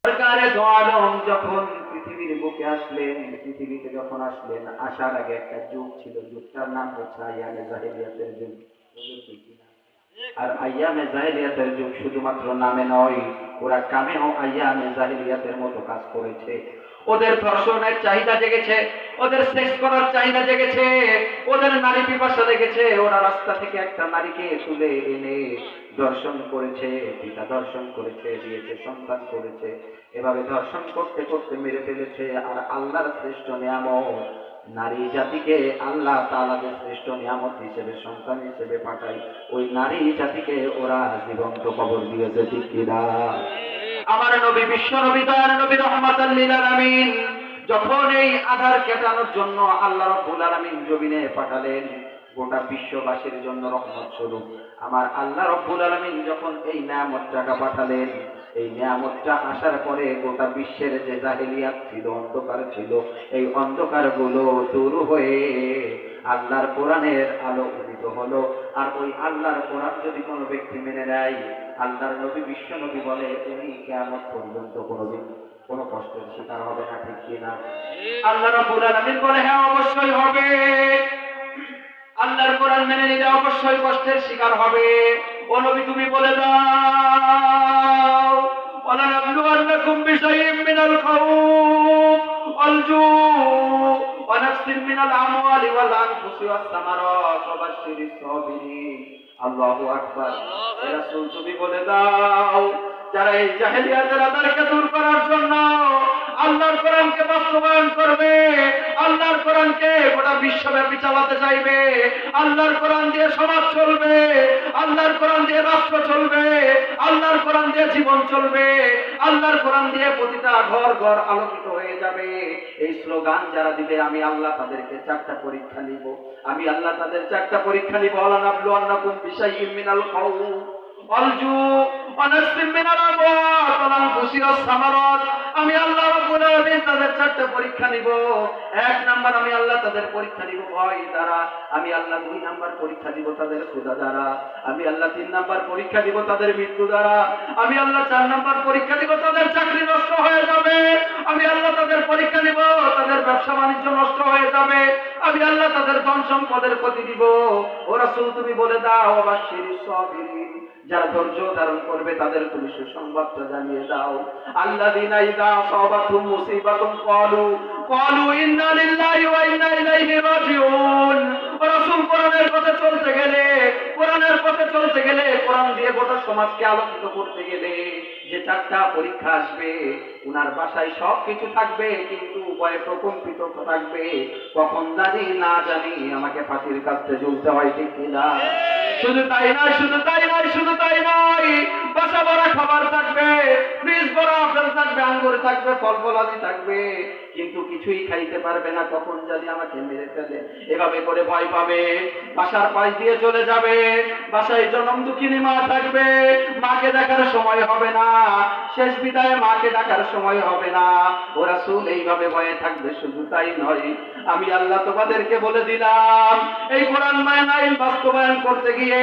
সরকারে দো আলম যখন পৃথিবীর বুকে আসলেন, পৃথিবীতে যখন আসলেন, আসার আগে একটা যুগ ছিল, যুগটার নাম হচ্ছে আইয়ামে জাহেলিয়াতের যুগ। আর আইয়ামে জাহেলিয়াতের যুগ শুধুমাত্র নামে নয়, ওরা কামেও আইয়ামে জাহেলিয়াতের মতো কাজ করেছে। ওদের ধর্ষণের চাহিদা জেগেছে, ওদের সেক্স করার চাহিদা জেগেছে, ওদের নারী পিপাসা লেগেছে। ওরা রাস্তা থেকে একটা নারীকে তুলে এনে ধর্ষণ করেছে, পিতা ধর্ষণ করেছে, দিয়েছে, সন্তান করেছে। এভাবে ধর্ষণ করতে করতে মেরে ফেলেছে। আর আল্লাহর শ্রেষ্ঠ নিয়ামত নারী জাতিকে আল্লাহ তাআলা যে শ্রেষ্ঠ নিয়ামত হিসেবে সন্তান হিসেবে পাঠায়, ওই নারী জাতিকে ওরা জীবন্ত কবর দিয়েছে। ঠিক কিনা? আমার নবী, বিশ্ব নবী, দয়ার নবী, রহমাতাল লিল আলামিন যখন এই আধার কেটানোর জন্য আল্লাহ রাব্বুল আলামিন জমিনে পাঠালেন, গোটা বিশ্ববাসীর জন্য রহমত স্বরূপ আমার আল্লাহ রাব্বুল আলামিন যখন এই নিয়ামতটা পাঠালেন, এই নিয়ামতটা আসার পরে গোটা বিশ্বের যে জাহেলিয়াত ছিল, অন্ধকার ছিল, এই অন্ধকার গুলো দূর হয়ে আল্লাহর কোরআনের আলো উদিত হলো। আর ওই আল্লাহর কোরআন যদি কোনো ব্যক্তি মেনে নেয়, আল্লাহর নবী, বিশ্ব নবী বলে, উনি কিয়ামত পর্যন্ত কোনোদিন কোনো কষ্টের শিকার হবে না। ঠিক কিনা? আল্লাহ রাব্বুল আলামিন বলে, হ্যাঁ অবশ্যই হবে। আল্লাহর কোরআন মেনে নিলে অবশ্যই কষ্টের শিকার হবে। ও নবী, তুমি বলে দাও, ওয়ালা নাবলুওয়ান্নাকুম বিশাইইম মিনাল খাউফ ওয়াল জু' ওয়া নাকসিম মিনাল আমওয়ালি ওয়াল আনফুসি ওয়াস সামারাত ওয়া বাশশিরিস সাবিরিন। আল্লাহু আকবার। হে রাসূল, তুমি বলে দাও, যারা এই জাহেলিয়াতের আধারকে দূর করার জন্য আল্লাহর কোরআনকে বাস্তবায়ন করবে, আল্লাহর কোরআনকে গোটা বিশ্বব্যাপী চালাতে চাইবে, আল্লাহর কোরআন দিয়ে সমাজ চলবে, আল্লাহর কোরআন দিয়ে রাষ্ট্র চলবে, আল্লাহর কোরআন দিয়ে জীবন চলবে, আল্লাহর কোরআন দিয়ে প্রতিটা ঘর ঘর আলোকিত হয়ে যাবে, এই স্লোগান যারা দিবে, আমি আল্লাহ তাদেরকে 4টা পরীক্ষা নিব। আমি আল্লাহ তাদের 4টা পরীক্ষা নিব। ওয়ালা নাবলুওয়ান্নাকুম বিশাইইম মিনাল খাউফ ওয়াল জু' ওয়া নাকসিম মিনাল আমওয়ালি ওয়াল আনফুসি ওয়াস সামারাত। আমি আল্লাহ রাব্বুল আলামিন তাদের 4টা পরীক্ষা নিব। 1 নাম্বার আমি আল্লাহ তাদের পরীক্ষা নিব ভয় দ্বারা, আমি আল্লাহ 2 নাম্বার পরীক্ষা দিব তাদের ক্ষুধা দ্বারা, আমি আল্লাহ 3 নাম্বার পরীক্ষা দিব তাদের মৃত্যু দ্বারা, আমি আল্লাহ 4 নাম্বার পরীক্ষা দিব তাদের চাকরি নষ্ট হয়ে যাবে, আমি আল্লাহ তাদের পরীক্ষা নিব তাদের ব্যবসা বাণিজ্য নষ্ট হয়ে যাবে, আমি আল্লাহ তাদের ধন সম্পদের ক্ষতি দিব। ও রাসূল, তুমি বলে দাও, বাশশিরিস সাবিরিন, যারা ধৈর্য ধারণ করবে তাদের তুমি সুসংবাদটা জানিয়ে দাও। আল্লাযীনা ইযা আসাবাতুহুম মুসিবাতুন ক্বালু ইন্না লিল্লাহি ওয়া ইন্না ইলাইহি রাজিউন। রাসূল, কোরআনের পথে চলতে গেলে, কোরআনের পথে চলতে গেলে, কোরআন দিয়ে গোটা সমাজকে আলোকিত করতে গেলে যে 4টা পরীক্ষা আসবে, উনার বাসায় সবকিছু থাকবে, কিন্তু ভয়ে প্রকম্পিত থাকবে, কখন জানি না জানি আমাকে ফাঁসির কাছে ঝুলতে হয়। ঠিক কিনা? শুধু তাই নয়, শুধু তাই নয়, শুধু তাই নয়, বাসা ভরা খাবার থাকবে, ফ্রিজ ভরা আপেল থাকবে, আঙ্গুর থাকবে, ফল ফলাদি থাকবে, কিন্তু কিছুই খাইতে পারবে না, কখন জানি আমাকে মেরে ফেলে, এভাবে করে ভয় পাবে। বাসার পাশ দিয়ে চলে যাবে, বাসায় জনম দুঃখিনী মা থাকবে, মাকে দেখার সময় হবে না, শেষ বিদায়ে মাকে ডাকার সময় হবে না। ও রাসূল, এইভাবে ভয়ে থাকবে। শুধু তাই নয়, আমি আল্লাহ তোমাদেরকে বলে দিলাম, এই কোরআন আইন বাস্তবায়ন করতে গিয়ে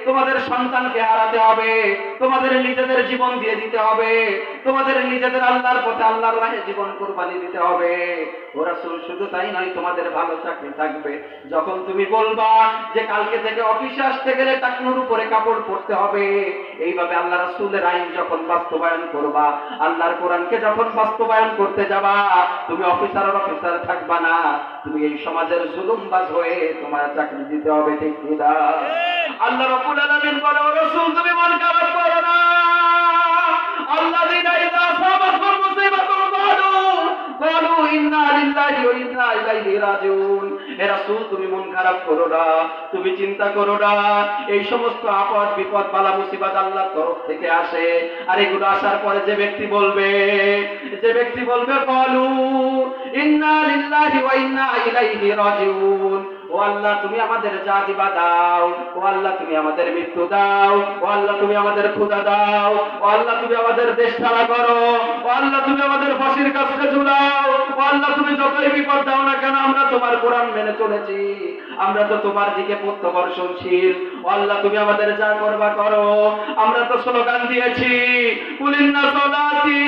তোমাদের সন্তানকে হারাতে হবে, তোমাদের নিজেদের জীবন দিয়ে দিতে হবে, তোমাদের নিজেদের আল্লাহর পথে আল্লাহর রাহে জীবন কুরবানি দিতে হবে। ও রাসূল, শুধু তাই নয়, তোমাদের ভালো চাকরি থাকবে। যখন তুমি বলবা যে কালকে থেকে অফিসে আসতে গেলে টাকনুর উপরে কাপড় পরতে হবে, এইভাবে আল্লাহ রাসূলের আইন যখন বাস্তবায়ন করবা, আল্লাহর কোরআনকে যখন বাস্তবায়ন করতে যাবা, তুমি অফিসার থাকবা না, তুমি এই সমাজের জুলুমবাজ হয়ে তোমার চাকরি দিতে হবে। ঠিক কিনা? আল্লাহ রাব্বুল আলামিন বলে, ও রাসূল, তুমি মন খারাপ করো না। আল্লাযীনা ইযা আসাবাতুহুম মুসিবাতুন ক্বালু ইন্না লিল্লাহি ওয়া ইন্না ইলাইহি রাজিউন। হে রাসূল, তুমি মন খারাপ করো না, তুমি চিন্তা করো না। এই সমস্ত আপদ বিপদ বালা মুসিবত আল্লাহর তরফ থেকে আসে। আর এগুলো আসার পরে যে ব্যক্তি বলবে ক্বালু ইন্না লিল্লাহি ওয়া ইন্না ইলাইহি রাজিউন, ও আল্লাহ তুমি আমাদের যা দিবা দাও, ও আল্লাহ তুমি আমাদের মৃত্যু দাও, ও আল্লাহ তুমি আমাদের ক্ষুধা দাও, ও আল্লাহ তুমি আমাদের দেশ ছাড়া করো, ও আল্লাহ তুমি আমাদের ফাঁসির কাছে ঝুলাও, ও আল্লাহ তুমি যতই বিপদ দাও না কেন, আমরা তোমার কোরআন মেনে চলেছি, আমরা তো তোমার দিকে প্রত্যাবর্তনশীল, ও আল্লাহ তুমি আমাদের যা করবা করো। আমরা তো স্লোগান দিয়েছি, কুলিন্না সলাতি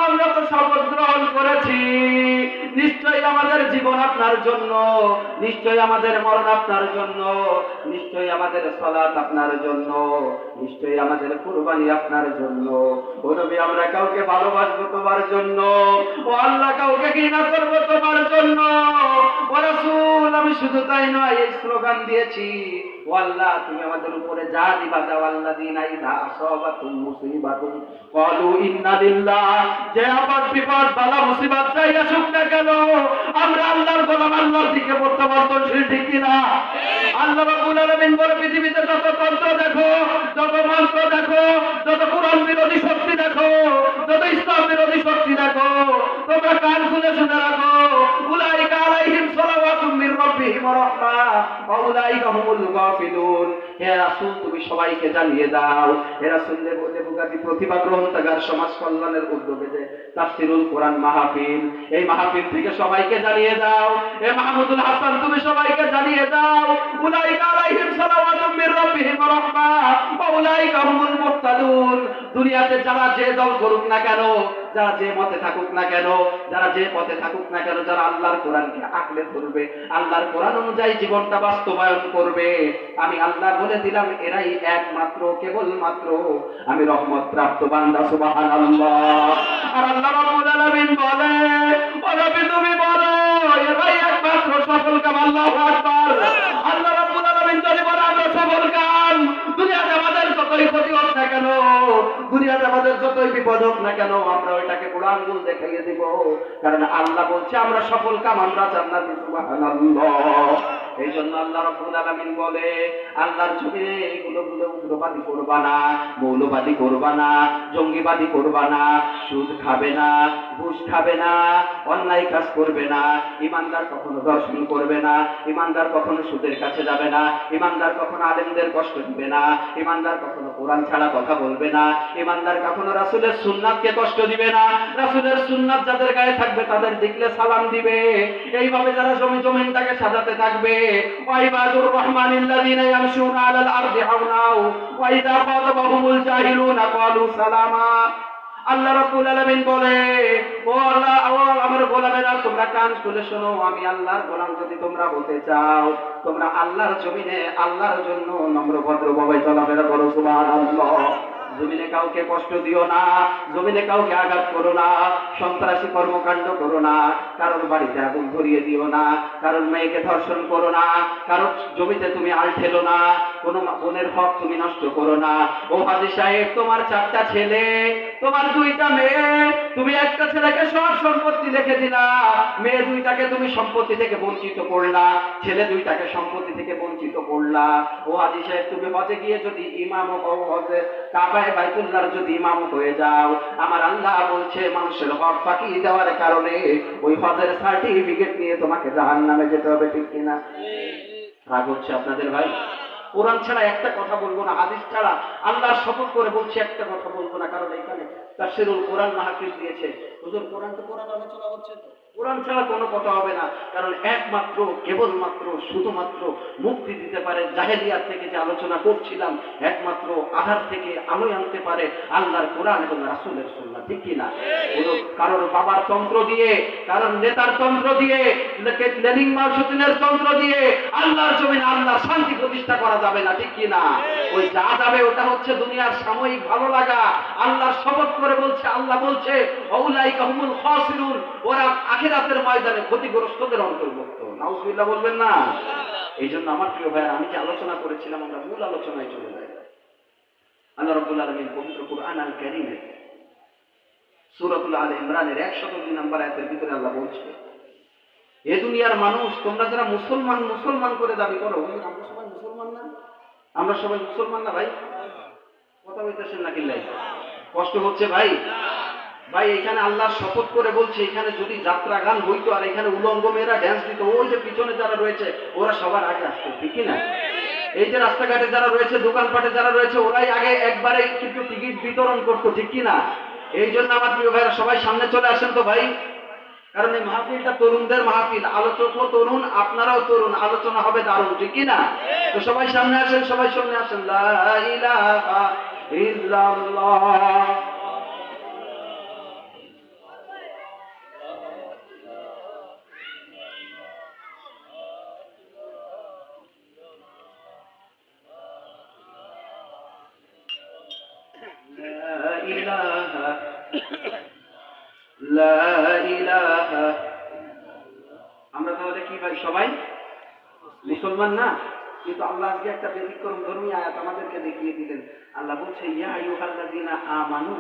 আমরা তো শপথ গ্রহণ করেছি নিশ্চয়ই আমাদের জীবন আপনার জন্য, নিশ্চয়ই আমাদের মরণ আপনার জন্য, নিশ্চয়ই আমাদের সালাত আপনার জন্য, নিশ্চয়ই আমাদের কুরবানি আপনার জন্য। ও নবী আমরা কাউকে ভালোবাসবো তোমার জন্য, ও আল্লাহ কাউকে ঘৃণা করবো তোমার জন্য। ও রাসূল আমি শুধু তাই নয়, এই স্লোগান দিয়েছি, ও আল্লাহ তুমি আমাদের উপরে যা দিবা দাও, আল্লাযীনা ইযা আসাবাতুম মুসিবাতুন ক্বালু ইন্না লিল্লাহ, যে আপদ বিপদ বালা মুসিবত যাই আসুক না কেন আমরা আল্লাহর গোলাম, আল্লাহর দিকে প্রত্যাবর্তনশীল, ঠিক কিনা? আল্লাহ রাব্বুল আলামিন বলে পৃথিবীতে যত তন্ত্র দেখো, যত মন্ত্র দেখো, যত কোরআন বিরোধী শক্তি দেখো, যত ইসলাম বিরোধী শক্তি দেখো, তোমরা কান খুলে শুনে রাখো, উলাইকা আলাইহিম সালাওয়াতুম মির রাব্বিহিম ওয়া রাহমাহ ওয়া উলাইকা হুমুল গাফিলুন। হে রাসূল তুমি সবাইকে জানিয়ে দাও, হে রাসূল লেবুগাতি প্রতিভা গ্রহণাগার সমাজ কল্যাণের উদ্যোগে যে তাফসীরুল কোরআন মাহফিল, এই মাহফিল থেকে সবাইকে জানিয়ে দাও, হে মাহমুদুল হাসান তুমি সবাইকে জানিয়ে দাও, উলাইকা আলাইহিম সালাওয়াতুম মির রাব্বিহিম ওয়া রাহমাহ ওয়া উলাইকা হুমুল মুহতাদুন। দুনিয়াতে যারা যে দল করুক না কেন, যারা যে মতে থাকুক না কেন, যারা যে পথে থাকুক না কেন, যারা আল্লাহর কোরআনকে আঁকড়ে ধরবে, আল্লাহর কোরআন অনুযায়ী জীবনটা বাস্তবায়ন করবে, আমি আল্লাহ বলে দিলাম এরাই একমাত্র কেবলমাত্র আমি রহমত প্রাপ্ত বান্দা। সুবহানাল্লাহ। আর আল্লাহ রাব্বুল আলামিন বলে, ও নবী তুমি বলো এরাই একমাত্র সফলকাম। আল্লাহু আকবার। আল্লাহ রাব্বুল আলামিন যদি বলে আমরা সফলকাম, দুনিয়াতে আমাদের যতই ক্ষতি হোক না কেন, দুনিয়াতে আমাদের যতই বিপদ হোক না কেন, আমরা ওইটাকে বুড়ো আঙ্গুল দেখাইয়ে দিব, কারণ আল্লাহ বলছে আমরা সফলকাম, আমরা জান্নাতি। সুবহানাল্লাহ। এই জন্য আল্লাহ রাব্বুল আলামিন বলে আল্লাহর জমিনে এগুলো উগ্রবাদী করবা না, মৌলবাদী করবা না, জঙ্গিবাদী করবা না, সুদ খাবে না, ঘুষ খাবে না, অন্যায় কাজ করবে না, ইমানদার কখনো দর্শন করবে না, ইমানদার কখনো সুদের কাছে যাবে না, ইমানদার কখনো আলেমদের কষ্ট দিবে না, ইমানদার কখনো কোরআন ছাড়া কথা বলবে না, ইমানদার কখনো রাসূলের সুন্নাতকে কষ্ট দিবে না, রাসূলের সুন্নাত যাদের গায়ে থাকবে তাদের দেখলে সালাম দিবে। এইভাবে যারা জমিনটাকে সাজাতে থাকবে, ওয়াইবাদুর রহমানিল্লাযীনা ইয়ামশুনা আলাল আরদি হাওনাও ওয়া ইযা খাতাবাহুমুল জাহিলুনা ক্বালু সালামা। আল্লাহ রাব্বুল আলামিন বলে, ও আল্লাহ আমার গোলামেরা তোমরা কান খুলে শোনো, আমি আল্লাহর গোলাম যদি তোমরা হতে চাও, তোমরা আল্লাহর জমিনে আল্লাহর জন্য নম্র ভদ্রভাবে চলাফেরা করো। সুবহানাল্লাহ। জমিনে কাউকে কষ্ট দিও না, জমিনে কাউকে আঘাত করো না, সন্ত্রাসী কর্মকাণ্ড করো না, কারোর বাড়িতে আগুন ধরিয়ে দিও না, কারোর মেয়েকে ধর্ষণ করো না, কারোর জমিতে তুমি আল ঠেলো না, কোনো বোনের হক তুমি নষ্ট করো না। ও হাজী সাহেব তোমার 4টা ছেলে, তোমার 2টা মেয়ে, তুমি একটা ছেলেকে সব সম্পত্তি লিখে দিলা, মেয়ে 2টাকে তুমি সম্পত্তি থেকে বঞ্চিত করলা, ছেলে 2টাকে সম্পত্তি থেকে বঞ্চিত করলা। ও হাজী সাহেব তুমি হজে গিয়ে যদি ইমাম হও, হজে কাবায় বাইতুল্লাহর যদি ইমাম হয়ে যাও, আমার আল্লাহ বলছে মানুষের হক ফাঁকি দেওয়ার কারণে ওই হজের সার্টিফিকেট নিয়ে তোমাকে জাহান্নামে যেতে হবে, ঠিক কিনা? রাগ হচ্ছে আপনাদের ভাই? কোরআন ছাড়া একটা কথা বলবো না, হাদিস ছাড়া আল্লাহর শপথ করে বলছি একটা কথা বলবো না, কারণ এখানে তাফসীরুল কোরআন মাহফিল দিয়েছে, হুজুর কোরআন আলোচনা হচ্ছে তো কোরআন ছাড়া কোনো কথা হবে না, কারণ একমাত্র কেবলমাত্র শুধুমাত্র মুক্তি দিতে পারে জাহেলিয়াত থেকে যে আলোচনা করছিলাম, একমাত্র আধার থেকে আলোয় আনতে পারে আল্লাহর কোরআন এবং রাসূলের সুন্নাহ, ঠিক কিনা? কারোর বাবার তন্ত্র দিয়ে, কারোর নেতার তন্ত্র দিয়ে, লেনিন মার্কসিনের তন্ত্র দিয়ে আল্লাহর জমিনে আল্লাহর শান্তি প্রতিষ্ঠা করা যাবে না, ঠিক কিনা? ওই যা যাবে ওটা হচ্ছে দুনিয়ার সাময়িক ভালো লাগা। আল্লাহর শপথ করে বলছে, আল্লাহ বলছে উলাইকা হুমুল খাসিরুন, ওরা আখিরাতের ময়দানে ক্ষতিগ্রস্তদের অন্তর্ভুক্ত। নাউজুবিল্লাহ বলবেন না? এই জন্য আমার প্রিয় ভাইরা, আমি যে আলোচনা করেছিলাম আমরা মূল আলোচনায় চলে যাই। আল্লাহ রাব্বুল আলামিন পবিত্র কোরআন আল কারীমে সূরাতুল আলে ইমরানের 102 নম্বর আয়াতের ভিতরে আল্লাহ বলছে, এ দুনিয়ার মানুষ তোমরা যারা মুসলমান করে দাবি করো, আমরা সবাই মুসলমান না? আমরা সবাই মুসলমান না ভাই? কথা বলতেছেন না কিল্লাই? কষ্ট হচ্ছে ভাই? ভাই এখানে আল্লাহর শপথ করে বলছে, এখানে যদি যাত্রা গান হইতো আর এখানে উলঙ্গ মেয়েরা ড্যান্স দিত, ওই যে পিছনে যারা রয়েছে ওরা সবার আগে আসতো, ঠিক না? এই যে রাস্তাঘাটে যারা রয়েছে, দোকানপাটে যারা রয়েছে, ওরাই আগে একবারে কিন্তু টিকিট বিতরণ করতো, ঠিক কিনা? এই জন্য আমার প্রিয় ভাইরা সবাই সামনে চলে আসেন তো ভাই, কারণ এই মাহফিলটা তরুণদের মাহফিল, আলোচকও তরুণ, আপনারাও তরুণ, আলোচনা হবে দারুণ, ঠিক কিনা? তো সবাই সামনে আসেন, সবাই সামনে আসেন। লা ইলাহা ইল্লাল্লাহ ইলাহা লা ইলাহা। আমরা তাহলে কি ভাই সবাই মুসলমান না? কিন্তু আল্লাহ আজকে একটা ব্যতিক্রম ধর্মী আয়াত আমাদেরকে দেখিয়ে দিলেন। আল্লাহ বলছে ইয়া আইয়ুহাল্লাযীনা আমানু,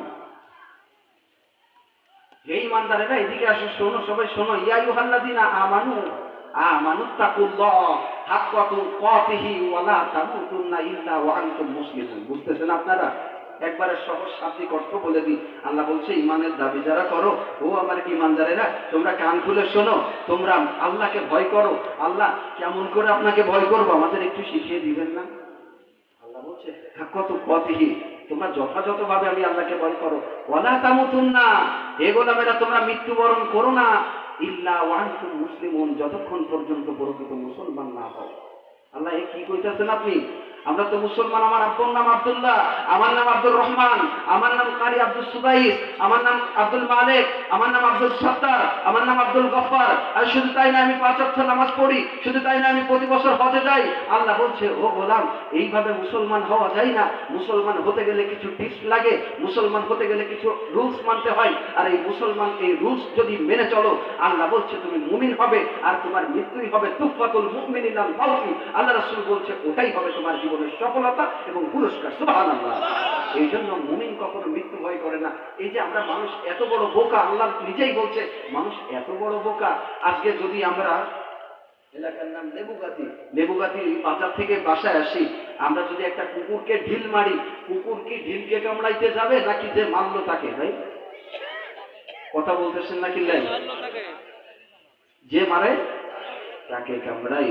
হে ঈমানদারেরা এদিকে আসো, শোনো, সবাই শোনো। ইয়া আইয়ুহাল্লাযীনা আমানু আমানুত্তাকুল্লাহ হাক্কা তুকাতিহি ওয়া লা তামুতুন্না ইল্লা ওয়া আনতুম মুসলিমুন। বুঝতেছেন আপনারা? একবারে সহজ শাব্দিক অর্থ বলে দিই। আল্লাহ বলছে ঈমানের দাবি যারা করো, ও আমার ঈমানদারেরা, তোমরা কান খুলে শোনো, তোমরা আল্লাহকে ভয় করো। আল্লাহ কেমন করে আপনাকে ভয় করবো আমাদের একটু শিখিয়ে দিবেন না? আল্লাহ বলছে হাক্কা তুকাতিহি, তোমরা যথাযথভাবে আমি আল্লাহকে ভয় করো। ওয়া লা তামুতুন্না, হে গোলামেরা তোমরা মৃত্যুবরণ করো না, ইল্লা ওয়া আনতুম মুসলিমুন, যতক্ষণ পর্যন্ত প্রকৃত মুসলমান না হও। আল্লাহ এ কি কইতাছেন আপনি? আমরা তো মুসলমান। আমার আব্বুর নাম আব্দুল্লাহ, আমার নাম আব্দুর রহমান, আমার নাম কারি আব্দুল সুবাইস, আমার নাম আব্দুল মালিক, আমার নাম আব্দুল সত্তার, আমার নাম আব্দুল গফফার। আর শুধু তাই না, আমি 5 ওয়াক্ত নামাজ পড়ি। শুধু তাই না, আমি প্রতি বছর হজে যাই। আল্লাহ বলছে ও গোলাম, এইভাবে মুসলমান হওয়া যায় না। মুসলমান হতে গেলে কিছু টিপস লাগে, মুসলমান হতে গেলে কিছু রুলস মানতে হয়। আর এই মুসলমান এই রুলস যদি মেনে চলো, আল্লাহ বলছে তুমি মুমিন হবে, আর তোমার মৃত্যুই হবে তুফাতুল মুমিনিনাল মাউতি। আল্লাহ রাসূল বলছে ওটাই হবে তোমার জীবনের সফলতা এবং পুরস্কার। সুবহানাল্লাহ। এই জন্য মুমিন কখনো মৃত্যু ভয় করে না। এই যে আমরা মানুষ এত বড় বোকা, আল্লাহ নিজেই বলছে মানুষ এত বড় বোকা। আজকে যদি আমরা এলাকার নাম লেবুগাতি, লেবুগাতি বাজার থেকে বাসায় আসি, আমরা যদি একটা কুকুরকে ঢিল মারি, কুকুর কি ঢিলকে কামড়াইতে যাবে নাকি যে মারলো তাকে? ভাই কথা বলতেছেন নাকি? যে মারে তাকে কামড়াই।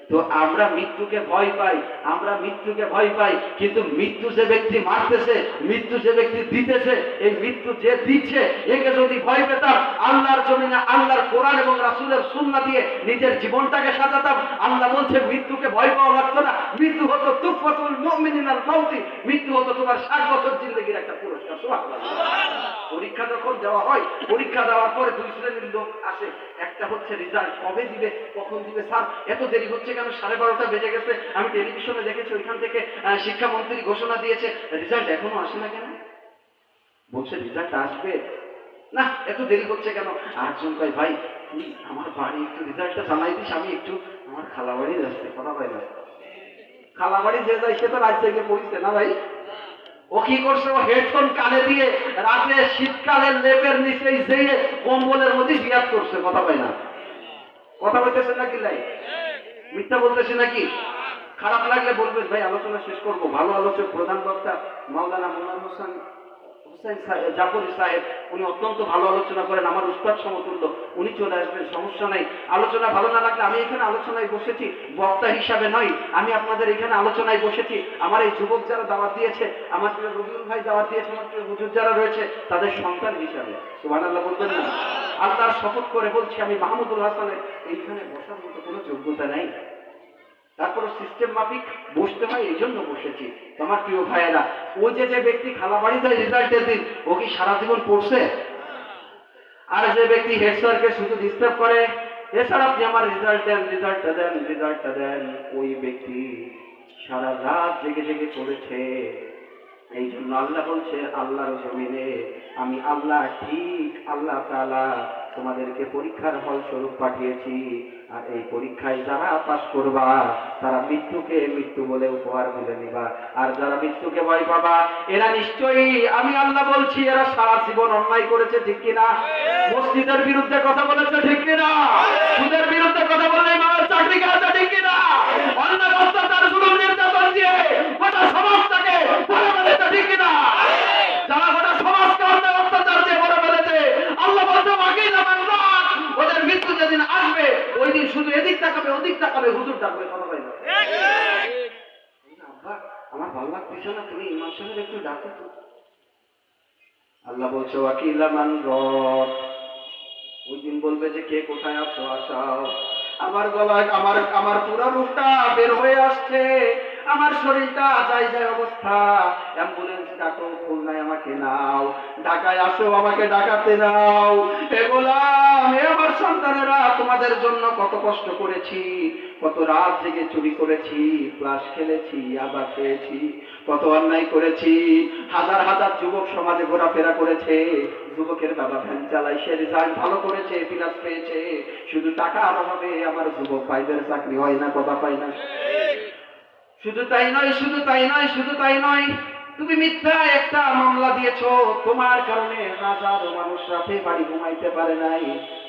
তো আমরা মৃত্যুকে ভয় পাই, আমরা মৃত্যুকে ভয় পাই, কিন্তু মৃত্যু যে ব্যক্তি মারতেছে, মৃত্যু যে ব্যক্তি দিতেছে, এই মৃত্যু যে দিচ্ছে, একে যদি ভয় পেতাম, আল্লাহর জমিনে আল্লাহর কোরআন এবং রাসূলের সুন্নাহ দিয়ে নিজের জীবনটাকে সাজাতাম, আল্লাহ বলছে মৃত্যুকে ভয় পাওয়া লাগতো না। মৃত্যু হতো তুফাতুল মুমিনিনাল মাউতি, মৃত্যু হতো তোমার 60 বছর জিন্দেগির একটা পুরস্কার। সুবহানাল্লাহ। পরীক্ষা যখন দেওয়া হয়, পরীক্ষা দেওয়ার পরে 2 শ্রেণীর লোক আসে। একটা হচ্ছে রেজাল্ট কবে দিবে, কখন দিবে, স্যার এত দেরি হচ্ছে কেন, 12:30 বেজে গেছে, আমি টেলিভিশনে দেখেছি ওইখান থেকে শিক্ষামন্ত্রী ঘোষণা দিয়েছে, রেজাল্ট এখনো আসে না কেন? বলছে রেজাল্ট আসবে না, এত দেরি হচ্ছে কেন? আরেকজন কয় ভাই তুই আমার বাড়ি একটু রেজাল্টটা জানাই দিস, আমি একটু আমার খালা বাড়ি যাচ্ছি। কথা পাই না, খালা বাড়ি যে যায় সে তো রাত জেগে পড়ছে না ভাই। ও কি করছে, ও হেডফোন কানে দিয়ে রাতে শীতকালের লেপের নিচে যেয়ে কম্বলের মধ্যে জিয়াদ করছে। কথা পাই না, কথা বলতেছে নাকি? লাই মিথ্যা বলতেছে নাকি? খারাপ লাগলে বলবেন ভাই, আলোচনা শেষ করব। ভালো আলোচক প্রধান বক্তা মাওলানা মোল্লা হোসেন জাফরি সাহেব, উনি অত্যন্ত ভালো আলোচনা করেন, আমার উস্তাদ সমতুল্য। উনি চলে আসবেন, সমস্যা নাই। আলোচনা ভালো না লাগলে, আমি এখানে আলোচনায় বসেছি বক্তা হিসাবে নয়, আমি আপনাদের এখানে আলোচনায় বসেছি আমার এই যুবক যারা দাওয়াত দিয়েছে, আমার প্রিয় রবিউল ভাই দাওয়াত দিয়েছে, আমার প্রিয় হুজুর যারা রয়েছে, তাদের সন্তান হিসাবে। সুবহানাল্লাহ বলবেন না? আল্লাহর শপথ করে বলছি, আমি মাহমুদুল হাসানের এইখানে বসার মতো কোনো যোগ্যতা নাই, তারপর সিস্টেম মাফিক বসতে হয়, এই জন্য বসেছি। আমার প্রিয় ভাইয়েরা, ও যে ব্যক্তি খালা বাড়ি যায় রেজাল্টের দিন, ও কি সারা জীবন পড়ছে? আর যে ব্যক্তি হেড স্যারকে শুধু ডিস্টার্ব করে, এছাড়া আপনি আমার রেজাল্ট দেন, রেজাল্টটা দেন, রেজাল্টটা দেন, ওই ব্যক্তি সারা রাত জেগে জেগে পড়েছে। এই জন্য আল্লাহ বলছে আল্লাহর জমিনে আমি আল্লাহ, ঠিক আল্লাহ তাআলা তোমাদেরকে পরীক্ষার ফল স্বরূপ পাঠিয়েছি। আর এই পরীক্ষায় যারা পাস করবা, তারা মৃত্যুকে মৃত্যু বলে উপহার বলে নিবা। আর যারা মৃত্যুকে ভয় পাবা, এরা নিশ্চয়ই আমি আল্লাহ বলছি, এরা সারা জীবন অন্যায় করেছে, ঠিক কিনা? মসজিদের বিরুদ্ধে কথা বলেছে, ঠিক কিনা? সুদের বিরুদ্ধে কথা বলে মায়ের চাকরি করেছে, ঠিক কিনা? অন্যায় অত্যাচার জুলুম নির্যাতন দিয়ে গোটা সমাজটাকে ভরে ফেলেছে, ঠিক কিনা? যারা গোটা সমাজকে অন্যায় অত্যাচার দিয়ে ভরে ফেলেছে, আল্লাহ বলছে বাকি যাবেন না, ওদের মৃত্যু যেদিন আসবে, ওই দিন শুধু এদিক তাকাবে ওদিক তাকাবে, হুজুর ডাকবে। কথা পাই না? আব্বা আমার ভালো লাগতেছে না, তুমি ইমাম সাহেব একটু ডাকো তো। আল্লাহ বলছে ওয়াকিলামান রব, ওই দিন বলবে যে কে কোথায় আছো, আসাও। আমার গলায় আমার পুরা রূপটা বের হয়ে আসছে, আমার শরীরটা যাই যাই অবস্থা, অ্যাম্বুলেন্স ডাকো, খুলনায় আমাকে নাও, ঢাকায় আসো, আমাকে ঢাকাতে নাও। হে গোলাম, হে আমার সন্তানেরা, তোমাদের জন্য কত কষ্ট করেছি, কত রাত জেগে চুরি করেছি, ক্লাস খেলেছি, ইয়াবা খেয়েছি, কত অন্যায় করেছি। হাজার হাজার যুবক সমাজে ঘোরাফেরা করেছে, যুবকের বাবা ভ্যান চালায়, সে রেজাল্ট ভালো করেছে, প্লাস পেয়েছে, শুধু টাকার অভাবে আমার যুবক ভাইদের চাকরি হয় না, কথা পায় না। শুধু তাই নয়, শুধু তাই নয়, শুধু তাই নয়, তুমি মিথ্যা একটা মামলা দিয়েছো, তোমার কারণে হাজারো মানুষ রাতে বাড়ি ঘুমাইতে পারে নাই।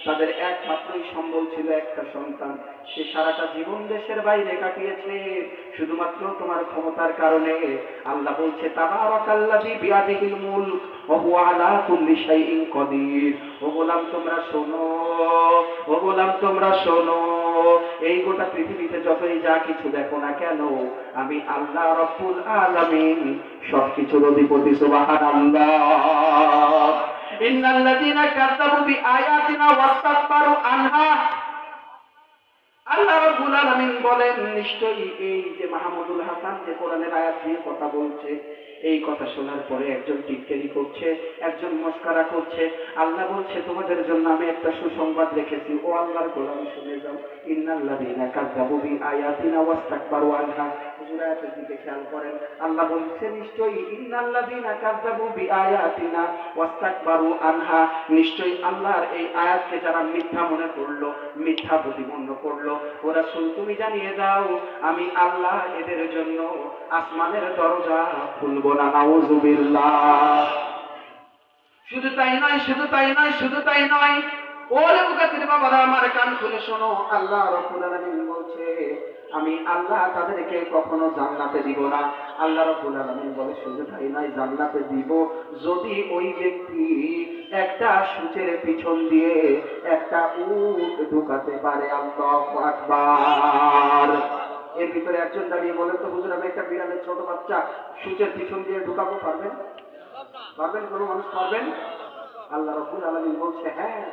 তাদের একমাত্রই সম্বল ছিল একটা সন্তান, সে সারাটা জীবন দেশের বাইরে কাটিয়েছে শুধুমাত্র তোমার ক্ষমতার কারণে। আল্লাহ বলছে তাবারাকাল্লাযী বিয়াদিহিল মুলক ওয়া হুয়া আলা কুল্লি শাইইন কাদির। ও গোলাম তোমরা শোনো, ও গোলাম তোমরা শোনো, এই গোটা পৃথিবীতে যতই যা কিছু দেখো না কেন, আমি আল্লাহ রাব্বুল আলামিন সবকিছুর অধিপতি। সুবহানাল্লাহ। ইন্নাল্লাযীনা কাযযাবু বিআয়াতিনা ওয়াস্তাকবারু আনহা, আল্লাহ রাব্বুল আলামিন বলেন, নিশ্চয়ই এই যে মাহমুদুল হাসান যে কোরআনের আয়াত দিয়ে কথা বলছে, এই কথা শোনার পরে একজন টিটকারি করছে, একজন মস্করা করছে। আল্লাহ বলছে তোমাদের জন্য আমি একটা সুসংবাদ রেখেছি, ও আল্লাহর গোলাম শুনে যাও। ইন্নাল্লাযীনা কাযযাবু বিআয়াতিনা ওয়াস্তাকবারু আনহা, হুজুর আয়াতের দিকে খেয়াল করেন। আল্লাহ বলছে নিশ্চয়ই ইন্নাল্লাযীনা কাযযাবু বিআয়াতিনা ওয়াস্তাকবারু আনহা, নিশ্চয়ই আল্লাহর এই আয়াতকে যারা মিথ্যা মনে করলো, মিথ্যা প্রতিপন্ন করলো, ও রাসূল তুমি জানিয়ে দাও আমি আল্লাহ এদের জন্য আসমানের দরজা খুলবো না। নাউযুবিল্লাহ। শুধু তাই নয়, শুধু তাই নয়, শুধু তাই নয়, ও লেবুকাতির বাবারা আমার কান খুলে শোনো, আল্লাহ রাব্বুল আলামিন বলছে আমি আল্লাহ তাদেরকে কখনো জান্নাতে দিব না। আল্লাহ রাব্বুল আলামিন বলে শুধু তাই নয়, জান্নাতে দিব যদি ওই ব্যক্তি একটা সূচের পিছন দিয়ে একটা উট ঢুকাতে পারে। আল্লাহু আকবার। এর ভিতরে একজন দাঁড়িয়ে বলে তো হুজুর আমি একটা বিড়ালের ছোট বাচ্চা সূচের পিছন দিয়ে ঢুকাবো, পারবেন? পারবেন? কোনো মানুষ পারবেন? আল্লাহ রাব্বুল আলামিন বলছে হ্যাঁ,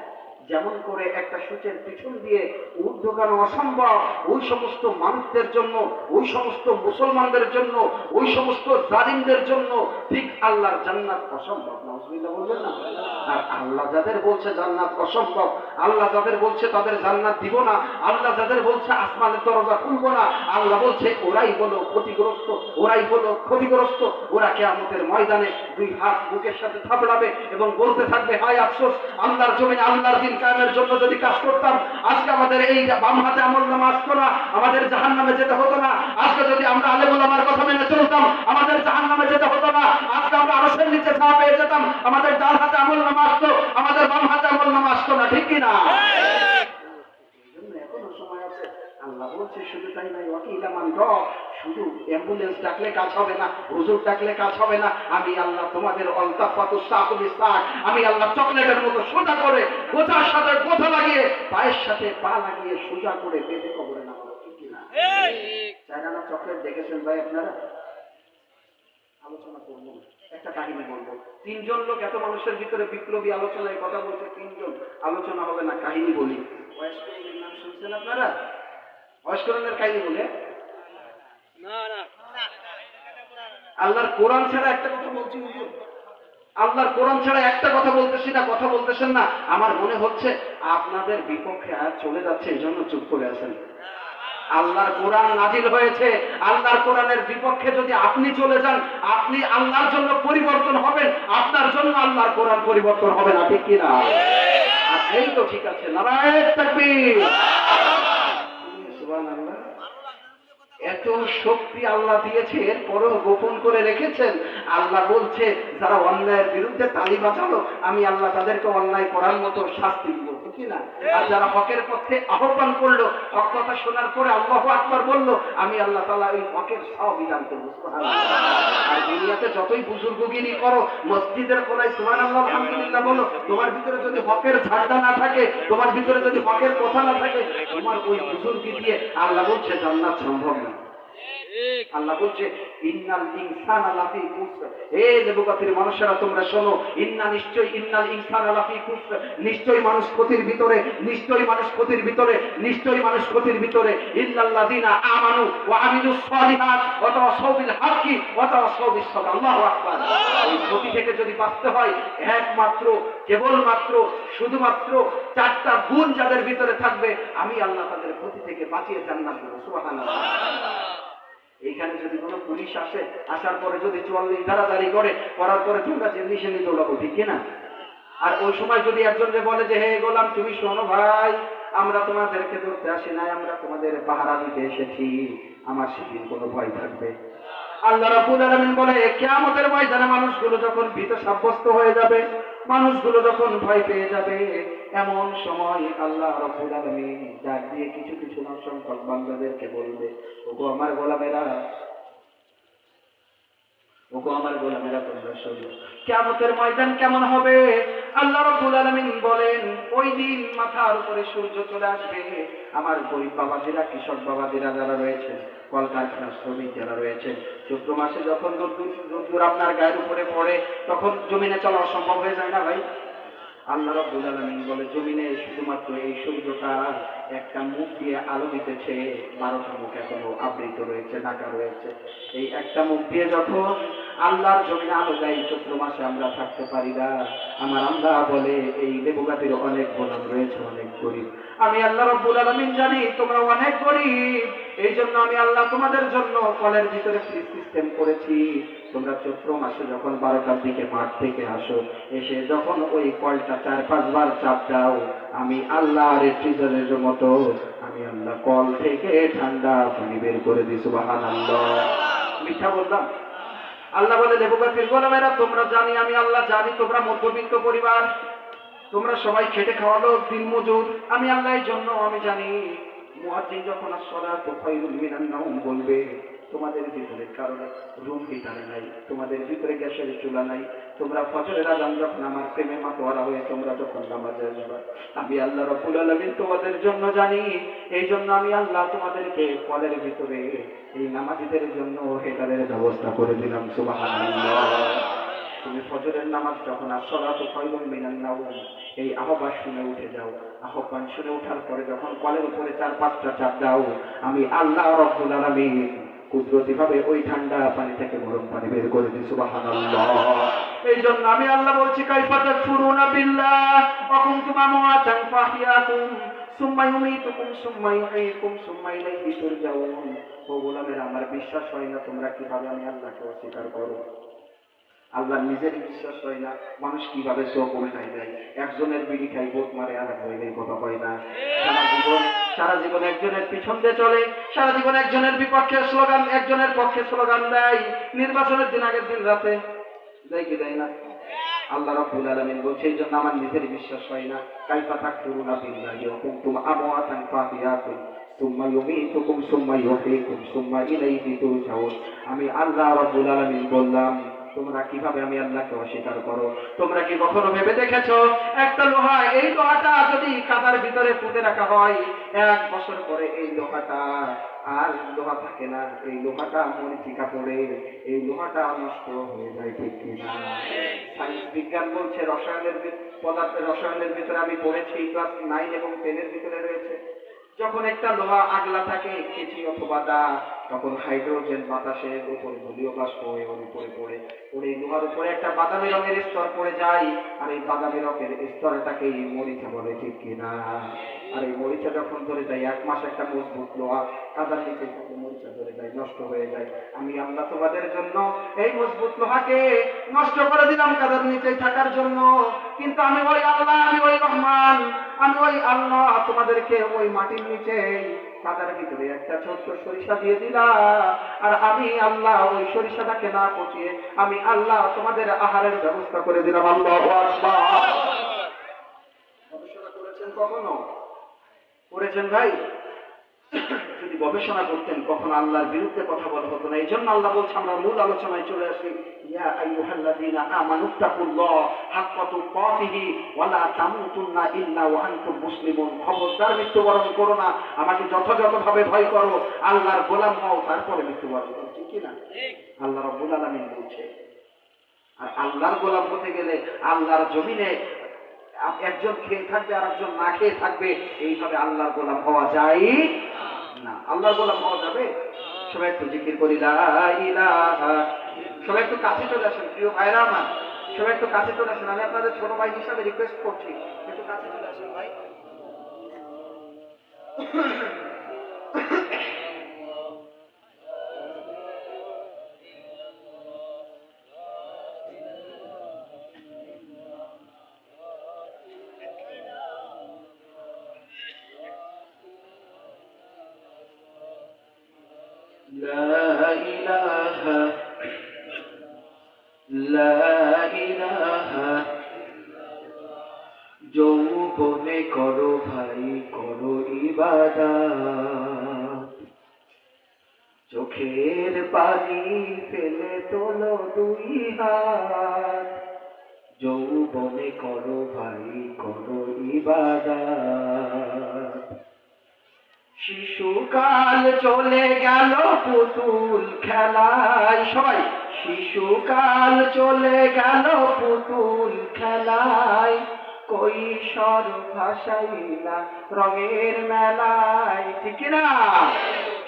যেমন করে একটা সূচের পিছন দিয়ে উট ঢোকানো অসম্ভব ওই সমস্ত মানুষদের জন্য, ওই সমস্ত মুসলমানদের জন্য, ওই সমস্ত জালিমদের জন্য, ঠিক আল্লাহর জান্নাত অসম্ভব। নাউযুবিল্লাহ বলবেন না? আর আল্লাহ যাদের বলছে জান্নাত অসম্ভব, আল্লাহ যাদের বলছে তাদের জান্নাত দিব না, আল্লাহ যাদের বলছে আসমানের দরজা খুলবো না, আল্লাহ বলছে ওরাই হলো ক্ষতিগ্রস্ত, ওরাই হলো ক্ষতিগ্রস্ত। ওরা কিয়ামতের ময়দানে দুই হাত বুকের সাথে থাপড়াবে এবং বলতে থাকবে হায় আফসোস, আল্লাহর জমিনে আল্লাহর দিন কায়েমের জন্য যদি কাজ করতাম, আজকে আমাদের এই বাম হাতে আমলনামা আসতো না, আমাদের জাহান্নামে যেতে হতো না। আজকে যদি আমরা আলেম ওলামার কথা মেনে চলতাম, আমাদের জাহান্নামে যেতে হতো না। আজকে আমরা আরশের নিচে ছায়া পেয়ে যেতাম, আমাদের ডান হাতে আমলনামা আসতো, আমাদের বাম হাতে আমলনামা আসতো না। ঠিক কি না? এখনো সময় আছে। আল্লাহ বলছে শুধু তাই নয়, ওয়াকিলা মান র, শুধু অ্যাম্বুলেন্স ডাকলে কাজ হবে না, হুজুর ডাকলে কাজ হবে না। আমি আল্লাহ তোমাদের অলতাফাতুস সাকুলিস সাক, আমি আল্লাহ চকলেটের মতো সোজা করে গোছার সাথে গোছা লাগিয়ে পায়ের সাথে পা লাগিয়ে সোজা করে বেঁধে কবরে না বলো। ঠিক কি না? চায়না চকলেট দেখেছেন ভাই আপনারা? আলোচনা করবো, একটা কাহিনী বলবো। তিনজন লোক, এত মানুষের ভিতরে বিপ্লবী আলোচনায় কথা বলছে, তিনজন, আলোচনা হবে না, কাহিনী বলি। ওয়াইসকরণের নাম শুনছেন আপনারা? ওয়াইসকরণের কাহিনী বলে আল্লাহর কোরআন ছাড়া একটা কথা বলছি, আল্লাহর কোরআন ছাড়া একটা কথা বলতেছি না, কথা বলতেছেন না। আমার মনে হচ্ছে আপনাদের বিপক্ষে আয়াত চলে যাচ্ছে, এই জন্য চুপ করে আছেন। আল্লাহর কোরআন নাজিল হয়েছে, আল্লাহর কোরআনের বিপক্ষে যদি আপনি চলে যান, আপনি আল্লাহর জন্য পরিবর্তন হবেন, আপনার জন্য আল্লাহর কোরআন পরিবর্তন হবে না। ঠিক কিনা? এই তো ঠিক আছে। নারায়ে তাকবীর। সুবহানাল্লাহ। এত শক্তি আল্লাহ দিয়েছে, এরপরেও গোপন করে রেখেছেন। আল্লাহ বলছে যারা অন্যায়ের বিরুদ্ধে তালি বাজালো, আমি আল্লাহ তাদেরকে অন্যায় করার মতো শাস্তি দিব। ঠিক না? আর যারা হকের পক্ষে আহ্বান করলো, হক কথা শোনার পরে আল্লাহু আকবার বললো, আমি আল্লাহ তাআলা ওই হকের সহবিধান করবো। সুবহানাল্লাহ। আর দুনিয়াতে যতই বুজুর্গগিরি করো, মসজিদের কোনায় সুবহানাল্লাহ আলহামদুলিল্লাহ বলো, তোমার ভিতরে যদি হকের ঝান্ডা না থাকে, তোমার ভিতরে যদি হকের কথা না থাকে, তোমার ওই বুজুর্গি দিয়ে আল্লাহ বলছে জান্নাত সম্ভব না। আল্লাহ বলছে ইন্নাল ইনসানা লাফি খুসর, হে নবুয়তের মানুষেরা তোমরা শোনো, ইন্নাল ইনসানা লাফি খুসর, নিশ্চয়ই মানুষ ক্ষতির ভিতরে, নিশ্চয়ই মানুষ ক্ষতির ভিতরে, নিশ্চয়ই মানুষ ক্ষতির ভিতরে, ইল্লাল্লাযিনা আমানু ওয়া আমিলুস সালিহাত ওয়া তাওয়াসাউ বিল হাক্কি ওয়া তাওয়াসাউ বিস সাবর। আল্লাহু আকবার। এই ক্ষতি থেকে যদি বাঁচতে হয়, একমাত্র কেবলমাত্র শুধুমাত্র চারটা গুণ যাদের ভিতরে থাকবে, আমি আল্লাহ তাদের ক্ষতি থেকে বাঁচিয়ে জান্নাত দেব। সুবহানাল্লাহ। এইখানে যদি কোনো পুলিশ আসে, আসার পরে যদি 44 ধারা জারি করে, করার পরে তোমরা যেমনি সেমনি দৌড়াবো, ঠিক কিনা? আর ওই সময় যদি একজনকে বলে যে হে গোলাম তুমি শোনো ভাই, আমরা তোমাদেরকে ধরতে আসি নাই, আমরা তোমাদের পাহারা দিতে এসেছি, আমার সেদিন কোনো ভয় থাকবে? আল্লাহ রাব্বুল আলামিন বলে কিয়ামতের ময়দানে মানুষগুলো যখন ভীত সাব্যস্ত হয়ে যাবে, মানুষগুলো যখন ভয় পেয়ে যাবে, এমন সময় আল্লাহ রাব্বুল আলামিন ডাক দিয়ে কিছু কিছু সংখ্যক বান্দাদেরকে বলবে, ওগো আমার গোলামেরা, ওগো আমার গোলামেরা, তোমরা শোনো কিয়ামতের ময়দান কেমন হবে। আল্লাহ রাব্বুল আলামিন বলেন ওই দিন মাথার উপরে সূর্য চলে আসবে, আমার গরিব বাবাজিরা, কৃষক বাবাজিরা যারা রয়েছে, কলকারখানার শ্রমিক যারা রয়েছেন, চৈত্র মাসে যখন রোদ্দুর আপনার গায়ের উপরে পড়ে, তখন জমিনে চলা অসম্ভব হয়ে যায় না ভাই? আল্লাহ রাব্বুল আলামিন বলে জমিনে শুধুমাত্র এই সূর্যটা একটা মুখ দিয়ে আলো দিতেছে, 12টা মুখ এখনো আবৃত রয়েছে, ঢাকা রয়েছে। এই একটা মুখ দিয়ে যখন আল্লাহর জমিনে আলো দেয়, চৈত্র মাসে আমরা থাকতে পারি না। আমার আল্লাহ বলে এই লেবুগাতির অনেক গোলাম রয়েছে, অনেক গরিব। আমি আল্লাহ রাব্বুল আলামিন জানি তোমরা অনেক গরিব, এই জন্য আমি আল্লাহ তোমাদের জন্য কলের ভিতরে ফ্রি সিস্টেম করেছি। তোমরা চৈত্র মাসে যখন 12টার দিকে মাঠ থেকে আসো, এসে যখন ওই কলটা 4-5 বার চাপ দাও, আমি আল্লাহ রেফ্রিজারেটের মতো আমি আল্লাহ কল থেকে ঠান্ডা পানি বের করে দিই। সুবহানাল্লাহ। মিথ্যা বললাম? আল্লাহ বলে লেবুগাতির গোলামেরা, তোমরা জানি আমি আল্লাহ জানি তোমরা মধ্যবিত্ত পরিবার, তোমরা সবাই খেটে খাওয়ালো দিনমজুর, আমি আল্লাহ এই জন্য আমি জানি মুয়াজ্জিন যখন আসসালাতু খায়রুম মিনান নাওম বলবে, তোমাদের ভিতরে কারণ রুম হিটার নাই, তোমাদের ভিতরে গ্যাসের চুলা নাই, তোমরা ফজরের আযান যখন আমার প্রেমে মাতোয়ারা হয়ে তোমরা যখন নামাজে যাবে, আমি আল্লাহ রাব্বুল আলামিন তোমাদের জন্য জানি, এই জন্য আমি আল্লাহ তোমাদেরকে কলের ভিতরে এই নামাজীদের জন্য হিটারের ব্যবস্থা করে দিলাম। সুবহানাল্লাহ। তুমি ফজরের নামাজ যখন আসসালাতু খায়রুম মিনান নাওম এই আহ্বান শুনে উঠে যাও, আহ্বান শুনে ওঠার পরে যখন কলের উপরে 4-5টা চাপ দাও, আমি আল্লাহ রাব্বুল আলামিন কুদরতি ভাবে ওই ঠান্ডা পানি থেকে গরম পানি বের করে দিই। সুবহানাল্লাহ। এই জন্য আমি আল্লাহ বলছি কাইফা তাকফুরুনা বিল্লাহ ওয়া কুনতুম আমওয়াতান ফাহিয়াকুম সুম্মা ইউমীতুকুম সুম্মা ইউহয়ীকুম সুম্মা ইলাইহি তুরজাউন। ও গোলামেরা, আমার বিশ্বাস হয় না তোমরা কিভাবে আমি আল্লাহকে অস্বীকার করো। আল্লাহ নিজের বিশ্বাস হয় না, মানুষ কিভাবে চোখ উল্টাই দেয়। একজনের বিড়ি খাই বোধ মারে, আর একজনের কথা হয় না। সারা জীবন একজনের পিছন দিয়ে চলে, সারা জীবন একজনের বিপক্ষে স্লোগান, একজনের পক্ষে স্লোগান দেয়। নির্বাচনের দিন আগের দিন রাতে দেয় কি দেয় না? আল্লাহ রাব্বুল আলামিন বলছে এই জন্য আমার নিজের বিশ্বাস হয় না। কাইফা তাকফুরুনা বিল্লাহি ওয়া কুনতুম আমওয়াতান ফাহিয়াকুম সুম্মা ইউমীতুকুম সুম্মা ইউহয়ীকুম সুম্মা ইলাইহি তুরজাউন। আমি আল্লাহ রাব্বুল আলামিন বললাম তোমরা কিভাবে আমি আল্লাহকে অস্বীকার করো? তোমরা কি কখনো ভেবে দেখেছো একটা লোহা, এই লোহাটা যদি কাদার ভিতরে পুঁতে রাখা হয়, 1 বছর পরে এই লোহাটা আর লোহা থাকে না, এই লোহাটা মরীচিকা পড়ে এই লোহাটা নষ্ট হয়ে যায়, ঠিক কিনা? সায়েন্স বিজ্ঞান বলছে, রসায়নের ভিতরে আমি পড়েছি, ক্লাস 9 এবং 10 এর ভিতরে রয়েছে, যখন একটা লোহা আগলা থাকে কেচি অথবা দা, তখন হাইড্রোজেন বাতাসের উপর জলীয় বাষ্প হয়ে ওর উপরে পড়ে লোহার উপরে একটা বাদামি রঙের স্তর পড়ে যায়, আর এই বাদামি রঙের স্তরটাকে মরিচা বলে, ঠিক কিনা? আর এই মরিচা যখন ধরে যায়, 1 মাস একটা মজবুত লোহা কাদার নিচে থাকে, মরিচা ধরে যায়, নষ্ট হয়ে যায়। আমি আল্লাহ তোমাদের জন্য এই মজবুত লোহাকে নষ্ট করে দিলাম কাদার নিচে থাকার জন্য, কিন্তু আমি ওই আল্লাহ, আমি ওই রহমান, আমি ওই আল্লাহ তোমাদেরকে ওই মাটির নিচে কাদার ভিতরে একটা ছোট্ট সরিষা দিয়ে দিলাম, আর আমি আল্লাহ ওই সরিষাটাকে না পচিয়ে আমি আল্লাহ তোমাদের আহারের ব্যবস্থা করে দিলাম। আল্লাহু আকবার। গবেষণা করেছেন কখনো? করেছেন ভাই? যদি গবেষণা করতেন কখনো আল্লাহর বিরুদ্ধে কথা বলা হতো না। এই জন্য আল্লাহ বলছে, আমরা মূল আলোচনায় চলে আসি, ইয়া আইয়ুহাল্লাযীনা আমানুত্তাকুল্লাহ হাক্কা তুকাতিহি ওয়া লা তামুতুন্না ইল্লা ওয়া আনতুম মুসলিমুন। খবরদার মৃত্যুবরণ করো না, আমাকে যথাযথভাবে ভয় করো, আল্লাহর গোলাম হও, তারপরে মৃত্যুবরণ করো। ঠিক কি না? আল্লাহ রাব্বুল আলামিন বলছে। আর আল্লাহর গোলাম হতে গেলে আল্লাহর জমিনে একজন খেয়ে থাকবে আর একজন না খেয়ে থাকবে, এইভাবে আল্লাহর গোলাম হওয়া যায় না। আল্লাহর গোলাম হওয়া যাবে? সবাই একটু জিকির করি লা ইলাহা। সবাই একটু কাছে চলে আসেন, প্রিয় ভাইরা আমার, সবাই একটু কাছে চলে আসেন। আমি আপনাদের ছোট ভাই হিসাবে রিকোয়েস্ট করছি, একটু কাছে চলে আসেন ভাই। لا إله لا إله যৌবনে করো ভাই করো ইবাদত, চোখের পানি ফেলে তোলো দুই হাত, যৌবনে করো ভাই করো ইবাদত। শিশুকাল চলে গেল পুতুল খেলায়, সবাই শিশুকাল চলে গেল পুতুল খেলায়, কৈশোর ভাসাইলা রঙের মেলায়। ঠিক না?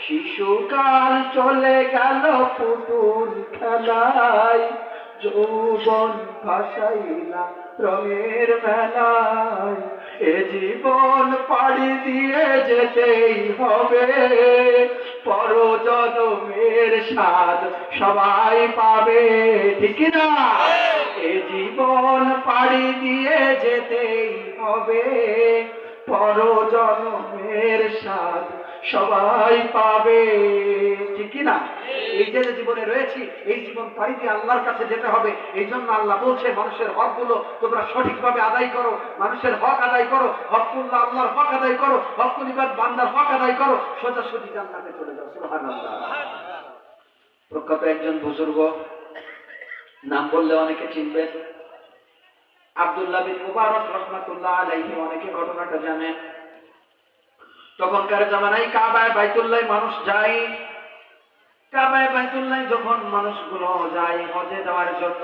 শিশুকাল চলে গেল পুতুল খেলায়, যৌবন ভাসাইলা রঙের মেলায়। এ জীবন পাড়ি দিয়ে যেতেই হবে, পরজন্মের স্বাদ সবাই পাবে। ঠিক না? এ জীবন পাড়ি দিয়ে যেতেই হবে, পরজন্মের স্বাদ সবাই পাবে। ঠিক না? এই যে জীবনে রয়েছি, এই জীবন পাড়ি দিয়ে আল্লাহর কাছে যেতে হবে। এই জন্য আল্লাহ বলছে, মানুষের হকগুলো তোমরা সঠিকভাবে আদায় করো, মানুষের হক আদায় করো, হকুল্লাহ আল্লাহর হক আদায় করো, হকুল ইবাদ বান্দার হক আদায় করো, সোজাসুজি জান্নাতে চলে যাও। সুবহানাল্লাহ। প্রখ্যাত একজন বুজুর্গ, নাম বললে অনেকে চিনবেন, আব্দুল্লাহ বিন মুবারক রাহমাতুল্লাহ আলাইহি। অনেকে ঘটনাটা জানেন। তখনকার জামানায় কাবায় বাইতুল্লাহ মানুষ যায়, কাবায় বাইতুল্লাহ যখন মানুষগুলো যায় হজে যাওয়ার জন্য,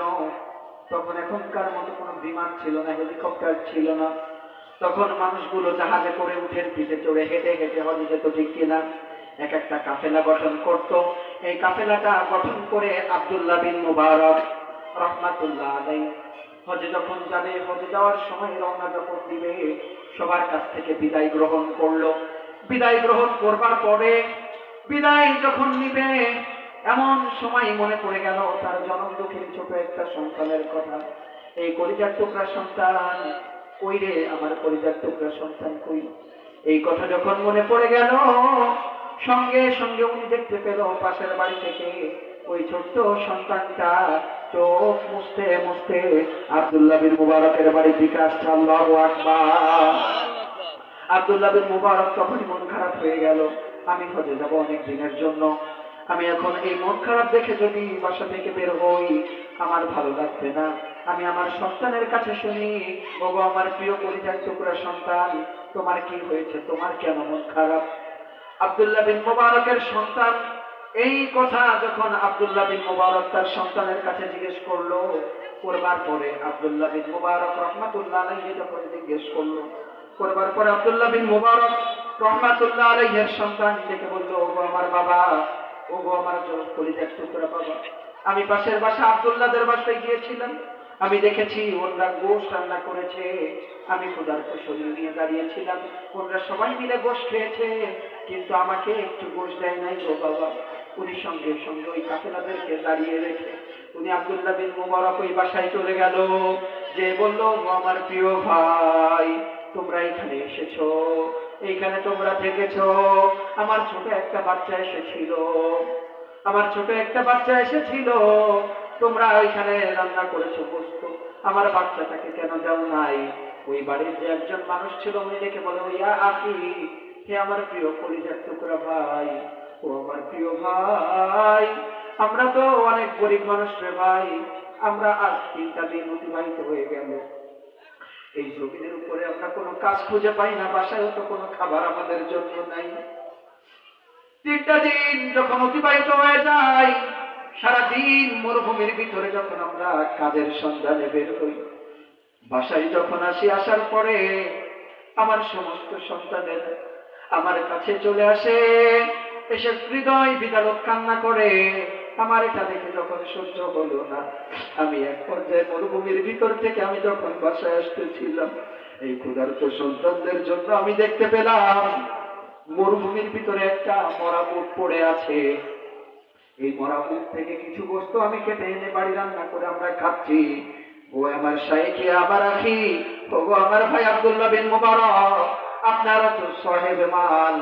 তখন এখনকার মতো কোনো বিমান ছিল না, হেলিকপ্টার ছিল না। তখন মানুষগুলো জাহাজে করে উঠের পিঠে চড়ে হেঁটে হেঁটে হজে যেত। ঠিক কিনা? এক একটা কাফেলা গঠন করত। এই কাফেলাটা গঠন করে আব্দুল্লাহ বিন মুবারক রাহমাতুল্লাহ আলাইহি হজে যখন যাবে, হজে যাওয়ার সময় রওনা যখন দিবে, সবার কাছ থেকে বিদায় গ্রহণ করলো। বিদায় গ্রহণ করবার পরে বিদায় যখন নিবে, এমন সময় মনে পড়ে গেল তার জনম দুঃখের ছোট একটা সন্তানের কথা। এই কলিজার টুকরা সন্তান কই রে, আমার কলিজার টুকরা সন্তান কই? এই কথা যখন মনে পড়ে গেল, সঙ্গে সঙ্গে উনি দেখতে পেল পাশের বাড়ি থেকে ওই ছোট্ট সন্তানটা চোখ মুছতে মুছতে আব্দুল্লাহ বিন মুবারকের বাড়ির দিকে আসছে। আল্লাহু আকবার। আব্দুল্লাহ বিন মুবারক তখনই মন খারাপ হয়ে গেল, আমি হজে যাব অনেক দিনের জন্য, আমি এখন এই মন খারাপ দেখে যদি বাসা থেকে বের হই আমার ভালো লাগবে না। আমি আমার সন্তানের কাছে শুনি, ওগো আমার প্রিয় কলিজার টুকরা সন্তান, তোমার কি হয়েছে, তোমার কেন মন খারাপ? আব্দুল্লাহ বিন মুবারকের সন্তান এই কথা যখন আব্দুল্লাহ বিন মুবারক তার সন্তানের কাছে জিজ্ঞেস করলো, করবার পরে আব্দুল্লাহ বিন মুবারক রাহমাতুল্লাহ আলাইহি যখন জিজ্ঞেস করলো, করবার পরে আব্দুল্লাহ বিন মুবারক রাহমাতুল্লাহ আলাইহির সন্তান ডেকে বলল, ওগো আমার বাবা, ওগো আমার কলিজার টুকরা বাবা, আমি পাশের বাসা আব্দুল্লাহদের বাসায় গিয়েছিলাম, আমি দেখেছি ওরা গোশত রান্না করেছে, আমি ক্ষুধার্ত শরীর নিয়ে দাঁড়িয়েছিলাম, ওরা সবাই মিলে গোশত খেয়েছে, কিন্তু আমাকে একটু গোশত দেয় নাই গো বাবা। উনি সঙ্গে সঙ্গে ওই কাফেলাদেরকে দাঁড়িয়ে রেখে উনি আব্দুল্লাহ বিন মুবারক ওই বাসায় চলে গেল, যে বলল, আমার প্রিয় ভাই, তোমরা এখানে এসেছো, এইখানে তোমরা থেকেছো, আমার ছোট একটা বাচ্চা এসেছিল, আমার ছোট একটা বাচ্চা এসেছিল, তোমরা ওইখানে রান্না করেছো গোশত, আমার বাচ্চাটাকে কেন দাও নাই? ওই বাড়ির যে একজন মানুষ ছিল উনি দেখে বলে, ইয়া আখি, হে আমার প্রিয় কলিজার টুকরা ভাই, ও আমার প্রিয় ভাই, আমরা তো অনেক গরিব মানুষ রে ভাই। আমরা আজ 3টা দিন অতিবাহিত হয়ে গেল, এই জমিনের উপরে আমরা কোনো কাজ খুঁজে পাই না, বাসায়ও তো কোনো খাবার আমাদের জন্য নাই। 3টা দিন যখন অতিবাহিত হয়ে যায়, সারাদিন মরুভূমির ভিতরে যখন আমরা কাজের সন্ধানে বের হই, বাসায় যখন আসি, আসার পরে আমার সমস্ত সন্তানের আমার কাছে চলে আসে, এসে হৃদয় বিদারক কান্না করে। আমার এটা দেখে যখন সহ্য হলো না, আমি এক পর্যায়ে মরুভূমির ভিতর থেকে আমি যখন বাসায় আসতেছিলাম, এই ক্ষুধার্ত সন্তানদের জন্য আমি দেখতে পেলাম মরুভূমির ভিতরে একটা মরা উট পড়ে আছে। এই মরা উট থেকে কিছু বস্তু আমি কেটে এনে বাড়ি রান্না করে আমরা খাচ্ছি। ও আমার শাইখে আমার আখি, ও আমার ভাই আব্দুল্লাহ বিন মুবারক, আপনারা তো সাহেবে মাল,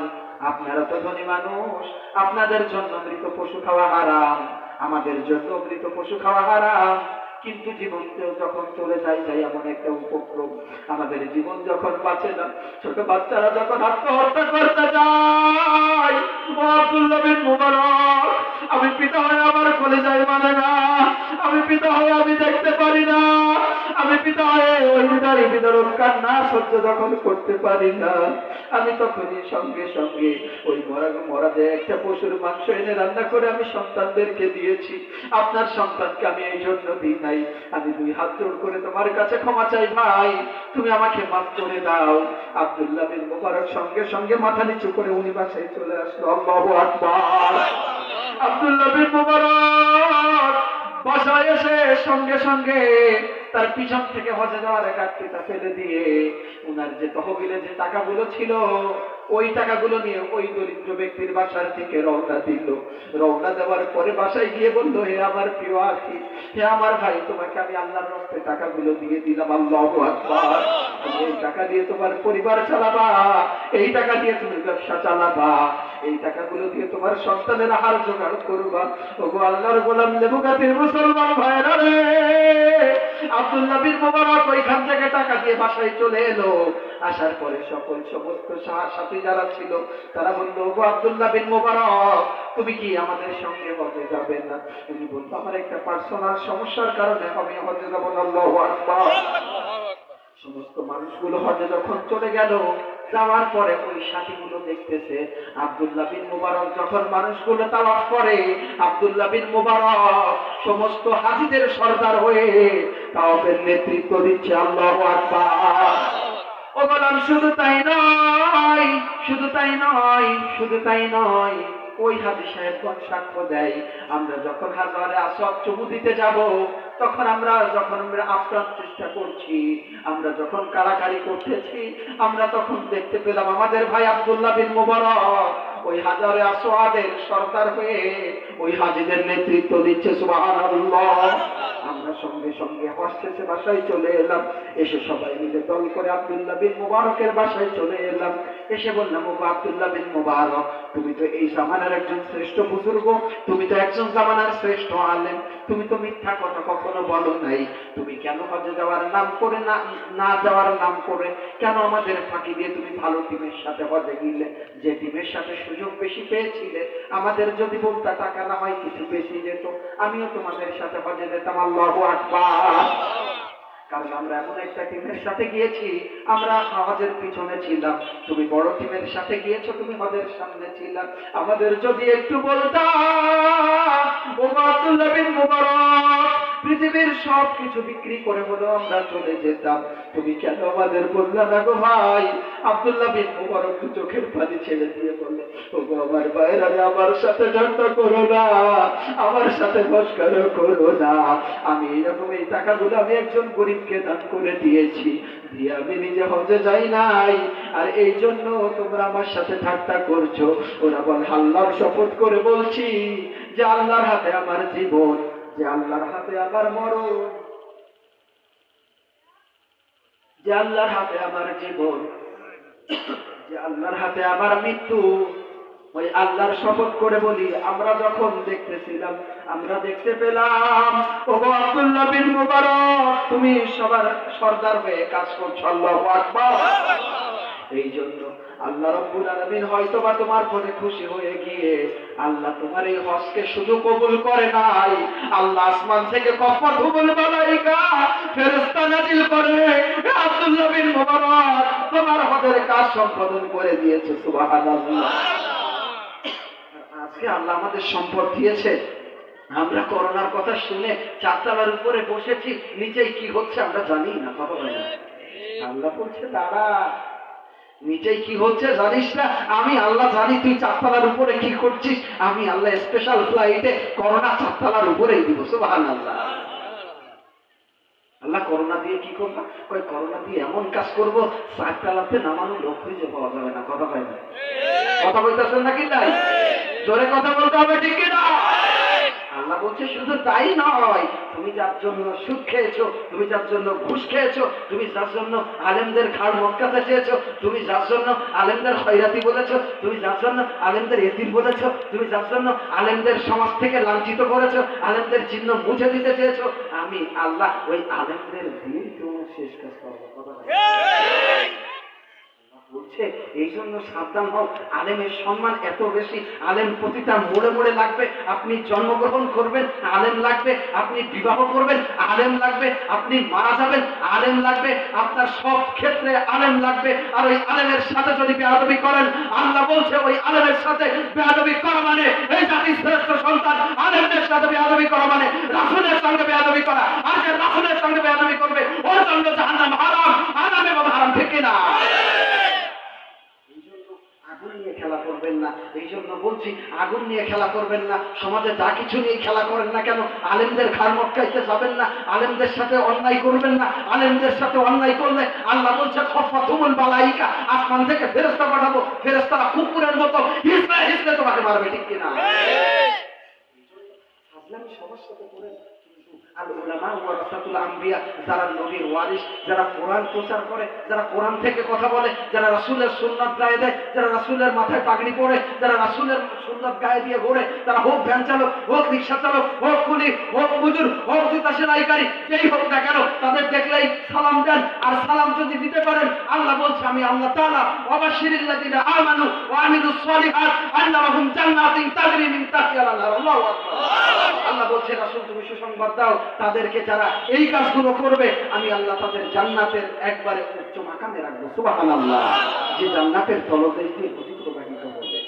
আপনারা তো ধনী মানুষ, আপনাদের জন্য মৃত পশু খাওয়া হারাম, আমাদের জন্য মৃত পশু খাওয়া হারাম। কিন্তু জীবন যখন চলে যায় যায় এমন একটা উপক্রম, আমাদের জীবন যখন বাঁচে না, ছোট বাচ্চারা যখন আত্মহত্যা করতে যায়, ও আব্দুল্লাহ বিন মুবারক, আমি পিতা হয়ে আমার কলিজায় মানে না, আমি পিতা হয়ে আমি দেখতে পারি না, আমি পিতা হয়ে ওই হৃদয় বিদারক কান্না সহ্য যখন করতে পারি না, আমি তখনই সঙ্গে সঙ্গে ওই মরা যে একটা পশুর মাংস এনে রান্না করে আমি সন্তানদেরকে দিয়েছি। আপনার সন্তানকে আমি এই জন্য দিই নাই। আমি 2 হাত জোড় করে তোমার কাছে ক্ষমা চাই ভাই, তুমি আমাকে মাফ করে দাও। আব্দুল্লাহ বিন মুবারক সঙ্গে সঙ্গে মাথা নিচু করে উনি বাসায় চলে আসলো। আল্লাহু আকবার। আব্দুল্লাহ বিন মুবারক বাসায় এসে সঙ্গে সঙ্গে তার পিছন থেকে হজে যাওয়ার গাড়িটা ফেলে দিয়ে উনার যে তহবিলে যে টাকাগুলো ছিল, ওই টাকাগুলো নিয়ে ওই দরিদ্র ব্যক্তির বাসার থেকে রওনা দিল। রওনা দেওয়ার পরে বাসায় গিয়ে বলল, হে আমার প্রিয় আখি, হে আমার ভাই, তোমাকে আমি আল্লাহর রাস্তে টাকাগুলো দিয়ে দিলাম। আল্লাহু আকবার। এই টাকা দিয়ে তোমার পরিবার চালাবা, এই টাকা দিয়ে তুমি ব্যবসা চালাবা, এই টাকাগুলো দিয়ে তোমার সন্তানের আহার জোগাড় করবা। ওগো আল্লাহর গোলাম লেবুগাতির মুসলমান ভাইরা রে, আব্দুল্লাহ বিন মুবারক ওইখান থেকে টাকা দিয়ে বাসায় চলে এলো। আসার পরে সমস্ত সাথী যারা ছিল তারা বলল, ওগো আব্দুল্লাহ বিন মুবারক, তুমি কি আমাদের সঙ্গে হজে যাবে না? উনি বলতো, আমার একটা পার্সোনাল সমস্যার কারণে আমি হজে যাব না। আল্লাহু আকবার। সমস্ত মানুষগুলো হজে যখন চলে গেল, যাওয়ার পরে ওই সাথীগুলো দেখতেছে আব্দুল্লাহ বিন মুবারক যখন মানুষগুলো তাওয়াফ করে, আব্দুল্লাহ বিন মুবারক সমস্ত হাজীদের সরদার হয়ে তাওয়াফের নেতৃত্ব দিচ্ছে। আল্লাহু আকবার। ও গোলাম, শুধু তাই নয়, শুধু তাই নয়, শুধু তাই নয়, ওই হাজী সাহেবগণ সাক্ষ্য দেয়, আমরা যখন হাজারে আসওয়াদ চুমু দিতে যাব, তখন আমরা আপ্রাণ চেষ্টা করছি, আমরা যখন কাড়াকাড়ি করতেছি, আমরা তখন দেখতে পেলাম আমাদের ভাই আব্দুল্লাহ বিন মুবারক ওই হাজারে আসওয়াদের সরদার হয়ে ওই হাজীদের নেতৃত্ব দিচ্ছে। সুবহানাল্লাহ। আমরা সঙ্গে সঙ্গে হস্তেছে বাসায় চলে এলাম, এসে সবাই মিলে দল করে আব্দুল্লাহ বিন মুবারকের বাসায় চলে এলাম। এসে বললাম, ওগো আব্দুল্লাহ বিন মুবারক, তুমি তো এই জামানার একজন শ্রেষ্ঠ বুজুর্গ, তুমি তো একজন জামানার শ্রেষ্ঠ আলেম, তুমি তো মিথ্যা কথা কখনো বলো নাই, তুমি কেন হজে যাওয়ার নাম করে না যাওয়ার নাম করে কেন আমাদের ফাঁকি দিয়ে তুমি ভালো টিমের সাথে হজে গেলে? যে টিমের সাথে সুযোগ বেশি পেয়েছিলে, আমাদের যদি বলতা টাকা না হয় কিছু বেশি যেত, আমিও তোমাদের সাথে হজে যেতাম। আল্লাহু আকবার। কারণ আমরা এমন একটা টিমের সাথে গিয়েছি, আমরা হজের পিছনে ছিলাম, তুমি বড় টিমের সাথে গিয়েছো, তুমি হজের সামনে ছিলাম। আমাদের যদি একটু বলতা, ও আব্দুল্লাহ বিন মুবারক, পৃথিবীর সব কিছু বিক্রি করে বলো আমরা চলে যেতাম, তুমি কেন আমাদের বললা না গো ভাই? আব্দুল্লাহ বিন মুবারক চোখের পানি ছেড়ে দিয়ে বলল, ওগো আমার ভাইরা, আমার সাথে ঠাট্টা করো না, আমার সাথে মস্করা করো না। আমি এরকম এই টাকাগুলো আমি একজন গরিবকে দান করে দিয়েছি, দিয়ে আমি নিজে হজে যাই নাই, আর এই জন্য তোমরা আমার সাথে ঠাট্টা করছো। ওরা বল, আল্লাহর শপথ করে বলছি যে আল্লাহর হাতে আমার জীবন, যে আল্লাহর হাতে আমার মরণ, যে আল্লাহর হাতে আমার জীবন, যে আল্লাহর হাতে আমার মৃত্যু, ওই আল্লাহর শপথ করে বলি, আমরা যখন দেখতেছিলাম, আমরা দেখতে পেলাম ওগো আব্দুল্লাহ বিন মুবারক, তুমি সবার সর্দার হয়ে কাজ করছো। আল্লাহু আকবার। এই জন্য আল্লাহ রাব্বুল আলামিন হয়তোবা তোমার প্রতি খুশি হয়ে গিয়ে আল্লাহ তোমার এই হজকে শুধু কবুল করে নাই, আল্লাহ আসমান থেকে কফাতুল মালাইকা ফেরেশতা নাজিল করে আব্দুল্লাহ বিন মুবারক তোমার হজের কাজ সম্পাদন করে দিয়েছে। সুবহানাল্লাহ। আজকে আল্লাহ আমাদের সম্পদ দিয়েছে, আমরা করোনার কথা শুনে চারতলার উপরে বসেছি, নিচেই কি হচ্ছে আমরা জানি না। কথা বলে না, আল্লাহ বলছে দাঁড়া, নিচেই কি হচ্ছে জানিস না, আমি আল্লাহ জানি তুই চারতলার উপরে কি করছিস, আমি আল্লাহ স্পেশাল ফ্লাইটে করোনা চারতলার উপরেই দিব। সুবহানাল্লাহ। আল্লাহ করোনা দিয়ে কি করবা? কই করোনা দিয়ে এমন কাজ করব চারতলাতে নামানো লোক খুঁজে পাওয়া যাবে না। কথা কয় না, কথা বলতেছেন নাকি? তাই জোরে কথা বলতে হবে, ঠিক কিনা? আল্লাহ বলছে শুধু তাই নয়, তুমি যার জন্য সুদ খেয়েছো, তুমি যার জন্য ঘুষ খেয়েছো, তুমি যার জন্য আলেমদের ঘাড় মটকাতে চেয়েছো, তুমি যার জন্য আলেমদের খয়রাতি বলেছো, তুমি যার জন্য আলেমদের এতিম বলেছো, তুমি যার জন্য আলেমদের সমাজ থেকে লাঞ্ছিত করেছো, আলেমদের চিহ্ন মুছে দিতে চেয়েছো, আমি আল্লাহ ওই আলেমদের দিয়ে তোমার শেষ কাজ করবো। কথা বলছে এই জন্য সাবধান হও, আলেমের সম্মান এত বেশি, আলেম প্রতিটা মোড়ে মোড়ে লাগবে। আপনি জন্মগ্রহণ করবেন, আলেম লাগবে। আপনি বিবাহ করবেন, আলেম লাগবে। আপনি মারা যাবেন, আলেম লাগবে। আপনার সব ক্ষেত্রে আলেম লাগবে। আর ওই আলেমের সাথে যদি বেয়াদবি করেন, আল্লাহ বলছে ওই আলেমের সাথে বেয়াদবি করা মানে এই জাতির শ্রেষ্ঠ সন্তান আলেমদের সাথে বেয়াদবি করা মানে রাসূলের সঙ্গে বেয়াদবি করা। আর যে রাসূলের সঙ্গে বেয়াদবি করবে ওর জন্য জাহান্নাম হারাম, হারাম এবং হারাম, ঠিক না? আগুন নিয়ে খেলা করবেন না। এই জন্য বলছি আগুন নিয়ে খেলা করবেন না। সমাজে যা কিছু নিয়ে খেলা করেন না কেন, আলেমদের ঘাড় মটকাইতে যাবেন না, আলেমদের সাথে অন্যায় করবেন না। আলেমদের সাথে অন্যায় করলে আল্লাহ বলছে খফাতুল মালাইকা, আসমান থেকে ফেরেশতা পাঠাবো, ফেরেশতারা কুকুরের মতো হিসলে হিসলে তোমাকে মারবে, ঠিক কিনা? আসলাম সবার সাথে করে আল উলামা ওয়ারাসাতুল আম্বিয়া, যারা নবীর ওয়ারিস, যারা কোরআন প্রচার করে, যারা কোরআন থেকে কথা বলে, যারা রাসূলের সুন্নাত গায়ে দেয়, যারা রাসূলের মাথায় পাগড়ি পরে, যারা রাসূলের সুন্নাত গায়ে দিয়ে ঘোরে, তারা হোক ভ্যান চালক, হোক রিকশা চালক, হোক কুলি, হোক মজুর, হোক জুতা সেলাইকারী, যেই হোক না কেন, তাদের দেখলেই সালাম দেন। আর সালাম যদি দিতে পারেন, আল্লাহ বলছে আমি আল্লাহ তাআলা ওয়াবাশশিরিল লাযিনা আমানু ওয়া আমিলুস সালিহাত আন্না লাহুম জান্নাতিন তাজরি মিন তাহতিহাল আনহার। আল্লাহু আকবার। আল্লাহ বলছে রাসূল তুমি সুসংবাদ দাও, তাদেরকে যারা এই কাজগুলো করবে আমি আল্লাহ তাদের জান্নাতের একবারে উচ্চ মাকামে রাখবো। সুবহানাল্লাহ। যে জান্নাতের তলদেশ দিয়ে নদী প্রবাহিত হবে।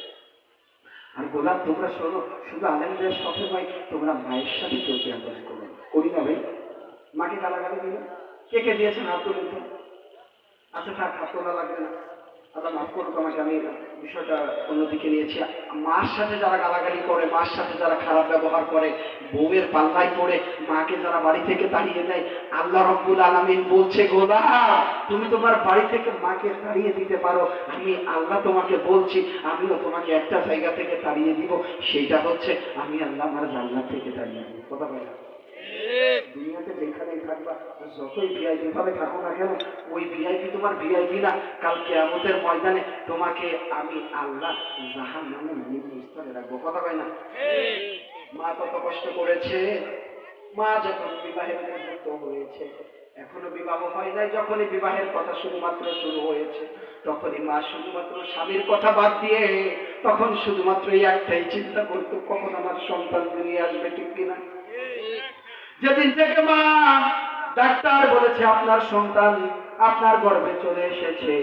আর গোলাপ তোমরা শোনো, শুধু আলেমদের সাথে নয়, তোমরা মায়ের সাথে চলতে আদেশ করো। করি না ভাই? মাকে গালাগালি দিল, কে কে দিয়েছেন হাত তুলে? আচ্ছা থাক, হাত তোলা লাগবে না, আল্লাহ মাফ করুক আমাকে, আমি বিষয়টা অন্যদিকে নিয়েছি। মার সাথে যারা গালাগালি করে, মার সাথে যারা খারাপ ব্যবহার করে, বউয়ের পাল্লায় পড়ে মাকে যারা বাড়ি থেকে তাড়িয়ে দেয়, আল্লাহ রাব্বুল আলামিন বলছে গোলাম তুমি তোমার বাড়ি থেকে মাকে তাড়িয়ে দিতে পারো, আমি আল্লাহ তোমাকে বলছি আমিও তোমাকে একটা জায়গা থেকে তাড়িয়ে দিব, সেইটা হচ্ছে আমি আল্লাহ আমার জান্নাত থেকে তাড়িয়ে দিব। কথা বলে দুনিয়াতে যেখানেই থাকবা, যতই ভিআইপি ভাবে থাকো না কেন, ওই ভিআইপি তোমার ভিআইপি না। কাল কিয়ামতের ময়দানে তোমাকে আমি আল্লাহ জাহান্নামের নিম্ন স্তরে রাখবো। কথা কয় না? মা কত কষ্ট করেছে, মা যখন বিবাহের উপযুক্ত হয়েছে, এখনো বিবাহ হয় নাই, যখনই বিবাহের কথা শুধুমাত্র শুরু হয়েছে, তখনই মা শুধুমাত্র স্বামীর কথা বাদ দিয়ে তখন শুধুমাত্র এই একটাই চিন্তা করতো কখন আমার সন্তান নিয়ে আসবে, ঠিক কিনা? যেদিন থেকে মা ডাক্তার বলেছে আপনার সন্তান আপনার গর্ভে চলে এসেছে,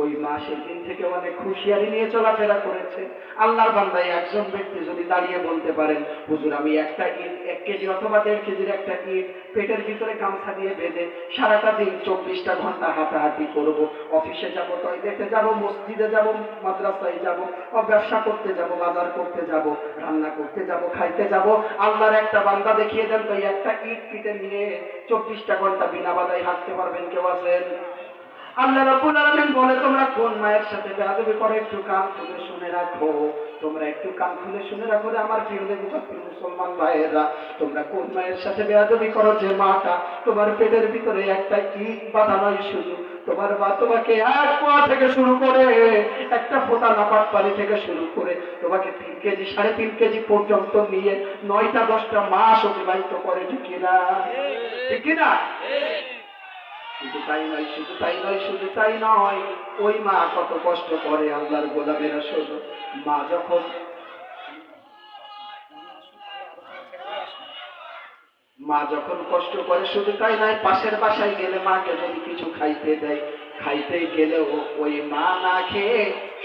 ওই মা সেদিন থেকে অনেক খুশিয়ারি নিয়ে চলাফেরা করেছে। আল্লাহর বান্দায় একজন ব্যক্তি যদি দাঁড়িয়ে বলতে পারেন হুজুর আমি একটা ইট 1 কেজি অথবা 1.5 কেজির একটা ইট পেটের ভিতরে গামছা দিয়ে বেঁধে সারাটা দিন 24টা ঘন্টা হাঁটাহাঁটি করব, অফিসে যাব, টয়লেটে যাব, মসজিদে যাব, মাদ্রাসায় যাব, ব্যবসা করতে যাব, বাজার করতে যাব, রান্না করতে যাব, খাইতে যাব, আল্লাহর একটা বান্দা দেখিয়ে দেন তো একটা ইট পিঠে নিয়ে 24টা ঘন্টা বিনা বাধায় হাঁটতে পারবেন? কেউ আছেন? আল্লাহ রাব্বুল আলামিন বলে তোমরা কোন মায়ের সাথে বেয়াদবি করো একটু কান খুলে শুনে রাখো, তোমরা একটু কান খুলে শুনে রাখো রে আমার প্রিয় মুসলমান ভাইয়েরা, তোমরা কোন মায়ের সাথে বেয়াদবি করো যে মাটা তোমার পেটের ভিতরে একটা ইট বাঁধা নয়, শুধু তোমার মা তোমাকে 1 পা থেকে শুরু করে একটা ফোঁটা নাপাক পানি থেকে শুরু করে তোমাকে 3 কেজি 3.5 কেজি পর্যন্ত নিয়ে 9টা 10টা মাস অতিবাহিত করে, ঠিক কিনা? ঠিক কিনা? শুধু তাই নয়, শুধু তাই নয়, শুধু তাই নয়, ওই মা কত কষ্ট করে আল্লাহর গোলামেরা। শোনো, মা যখন কষ্ট করে, শুধু তাই নয়, পাশের বাসায় গেলে মাকে যদি কিছু খাইতে দেয়, খাইতে গেলেও ওই মা না খেয়ে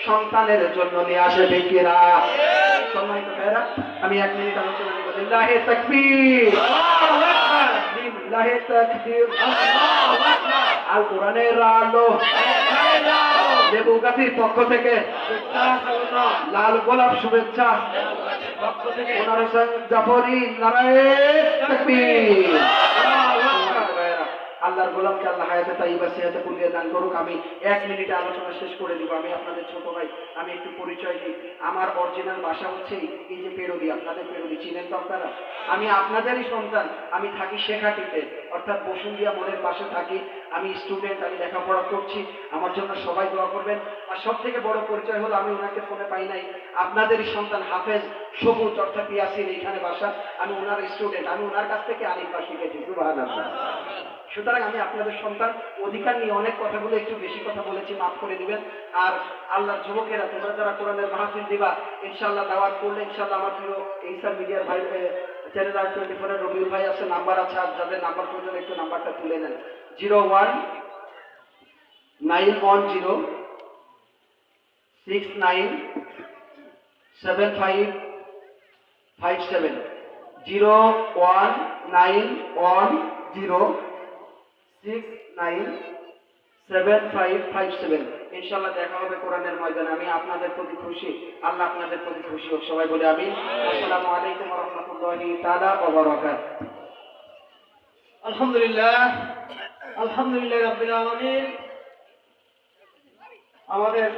সন্তানের জন্য নিয়ে আসে। বিকিরা সম্মানিত ভাইরা, আমি 1 মিনিট আলোচনা করব। লিল্লাহি তাকবীর, লিল্লাহি তাকবীর, আল কোরআনের আলো, লেবু গাছির পক্ষ থেকে লাল গোলাপ শুভেচ্ছা, ওনার হোসেন জাফরি, নারায়ে তাকবীর। আল্লাহর গোলামকে আল্লাহ হায়াতে তাইয়্যিবা সিহাতে কুল্লিয়া দান করুক। আমি 1 মিনিটে আলোচনা শেষ করে দিব। আমি আপনাদের ছোট ভাই, আমি একটু পরিচয় দিই। আমার অরিজিনাল ভাষা হচ্ছে এই যে পেরোদি, আপনাদের পেরোদি চিনেন তো আপনারা। আমি আপনাদেরই সন্তান। আমি থাকি শেখাটিতে, অর্থাৎ বসুন্ধিয়া মোড়ের পাশে থাকি। আমি স্টুডেন্ট, আমি লেখাপড়া করছি। আমার জন্য সবাই দোয়া করবেন। আর সব থেকে বড় পরিচয় হলো, আমি ওনাকে ফোনে পাই নাই, আপনাদেরই সন্তান হাফেজ সবুজ, অর্থাৎ ইয়াসির, এইখানে বাসা। আমি ওনার স্টুডেন্ট, আমি ওনার কাছ থেকে আলিফা শিখেছি। সুবহানাল্লাহ। সুতরাং আমি আপনাদের সন্তান, অধিকার নিয়ে অনেক কথাগুলো একটু বেশি কথা বলেছি, মাফ করে দিবেন। আর আল্লাহর যুবকেরা, তোমরা যারা কোরআনের মাহফিল দিবা, ইনশাআল্লাহ দাওয়াত করলে ইনশাআল্লাহ আমার প্রিয় এইসার মিডিয়ার ভাই, চ্যানেল R24 এর রবিউল ভাই আছে, নাম্বার আছে। আর যাদের নাম্বার প্রয়োজন একটু নাম্বারটা তুলে নেন। 01910697557, 01910697557। ইনশাআল্লাহ দেখা হবে কোরআনের ময়দানে। আমি আপনাদের প্রতি খুশি, আল্লাহ আপনাদের প্রতি খুশি হোক। সবাই বলে আমিন। আসসালামু আলাইকুম ওয়া রাহমাতুল্লাহি তাআলা ওয়া বারাকাতুহু। আলহামদুলিল্লাহ, আলহামদুলিল্লাহ রাব্বিল আলামিন। আমাদের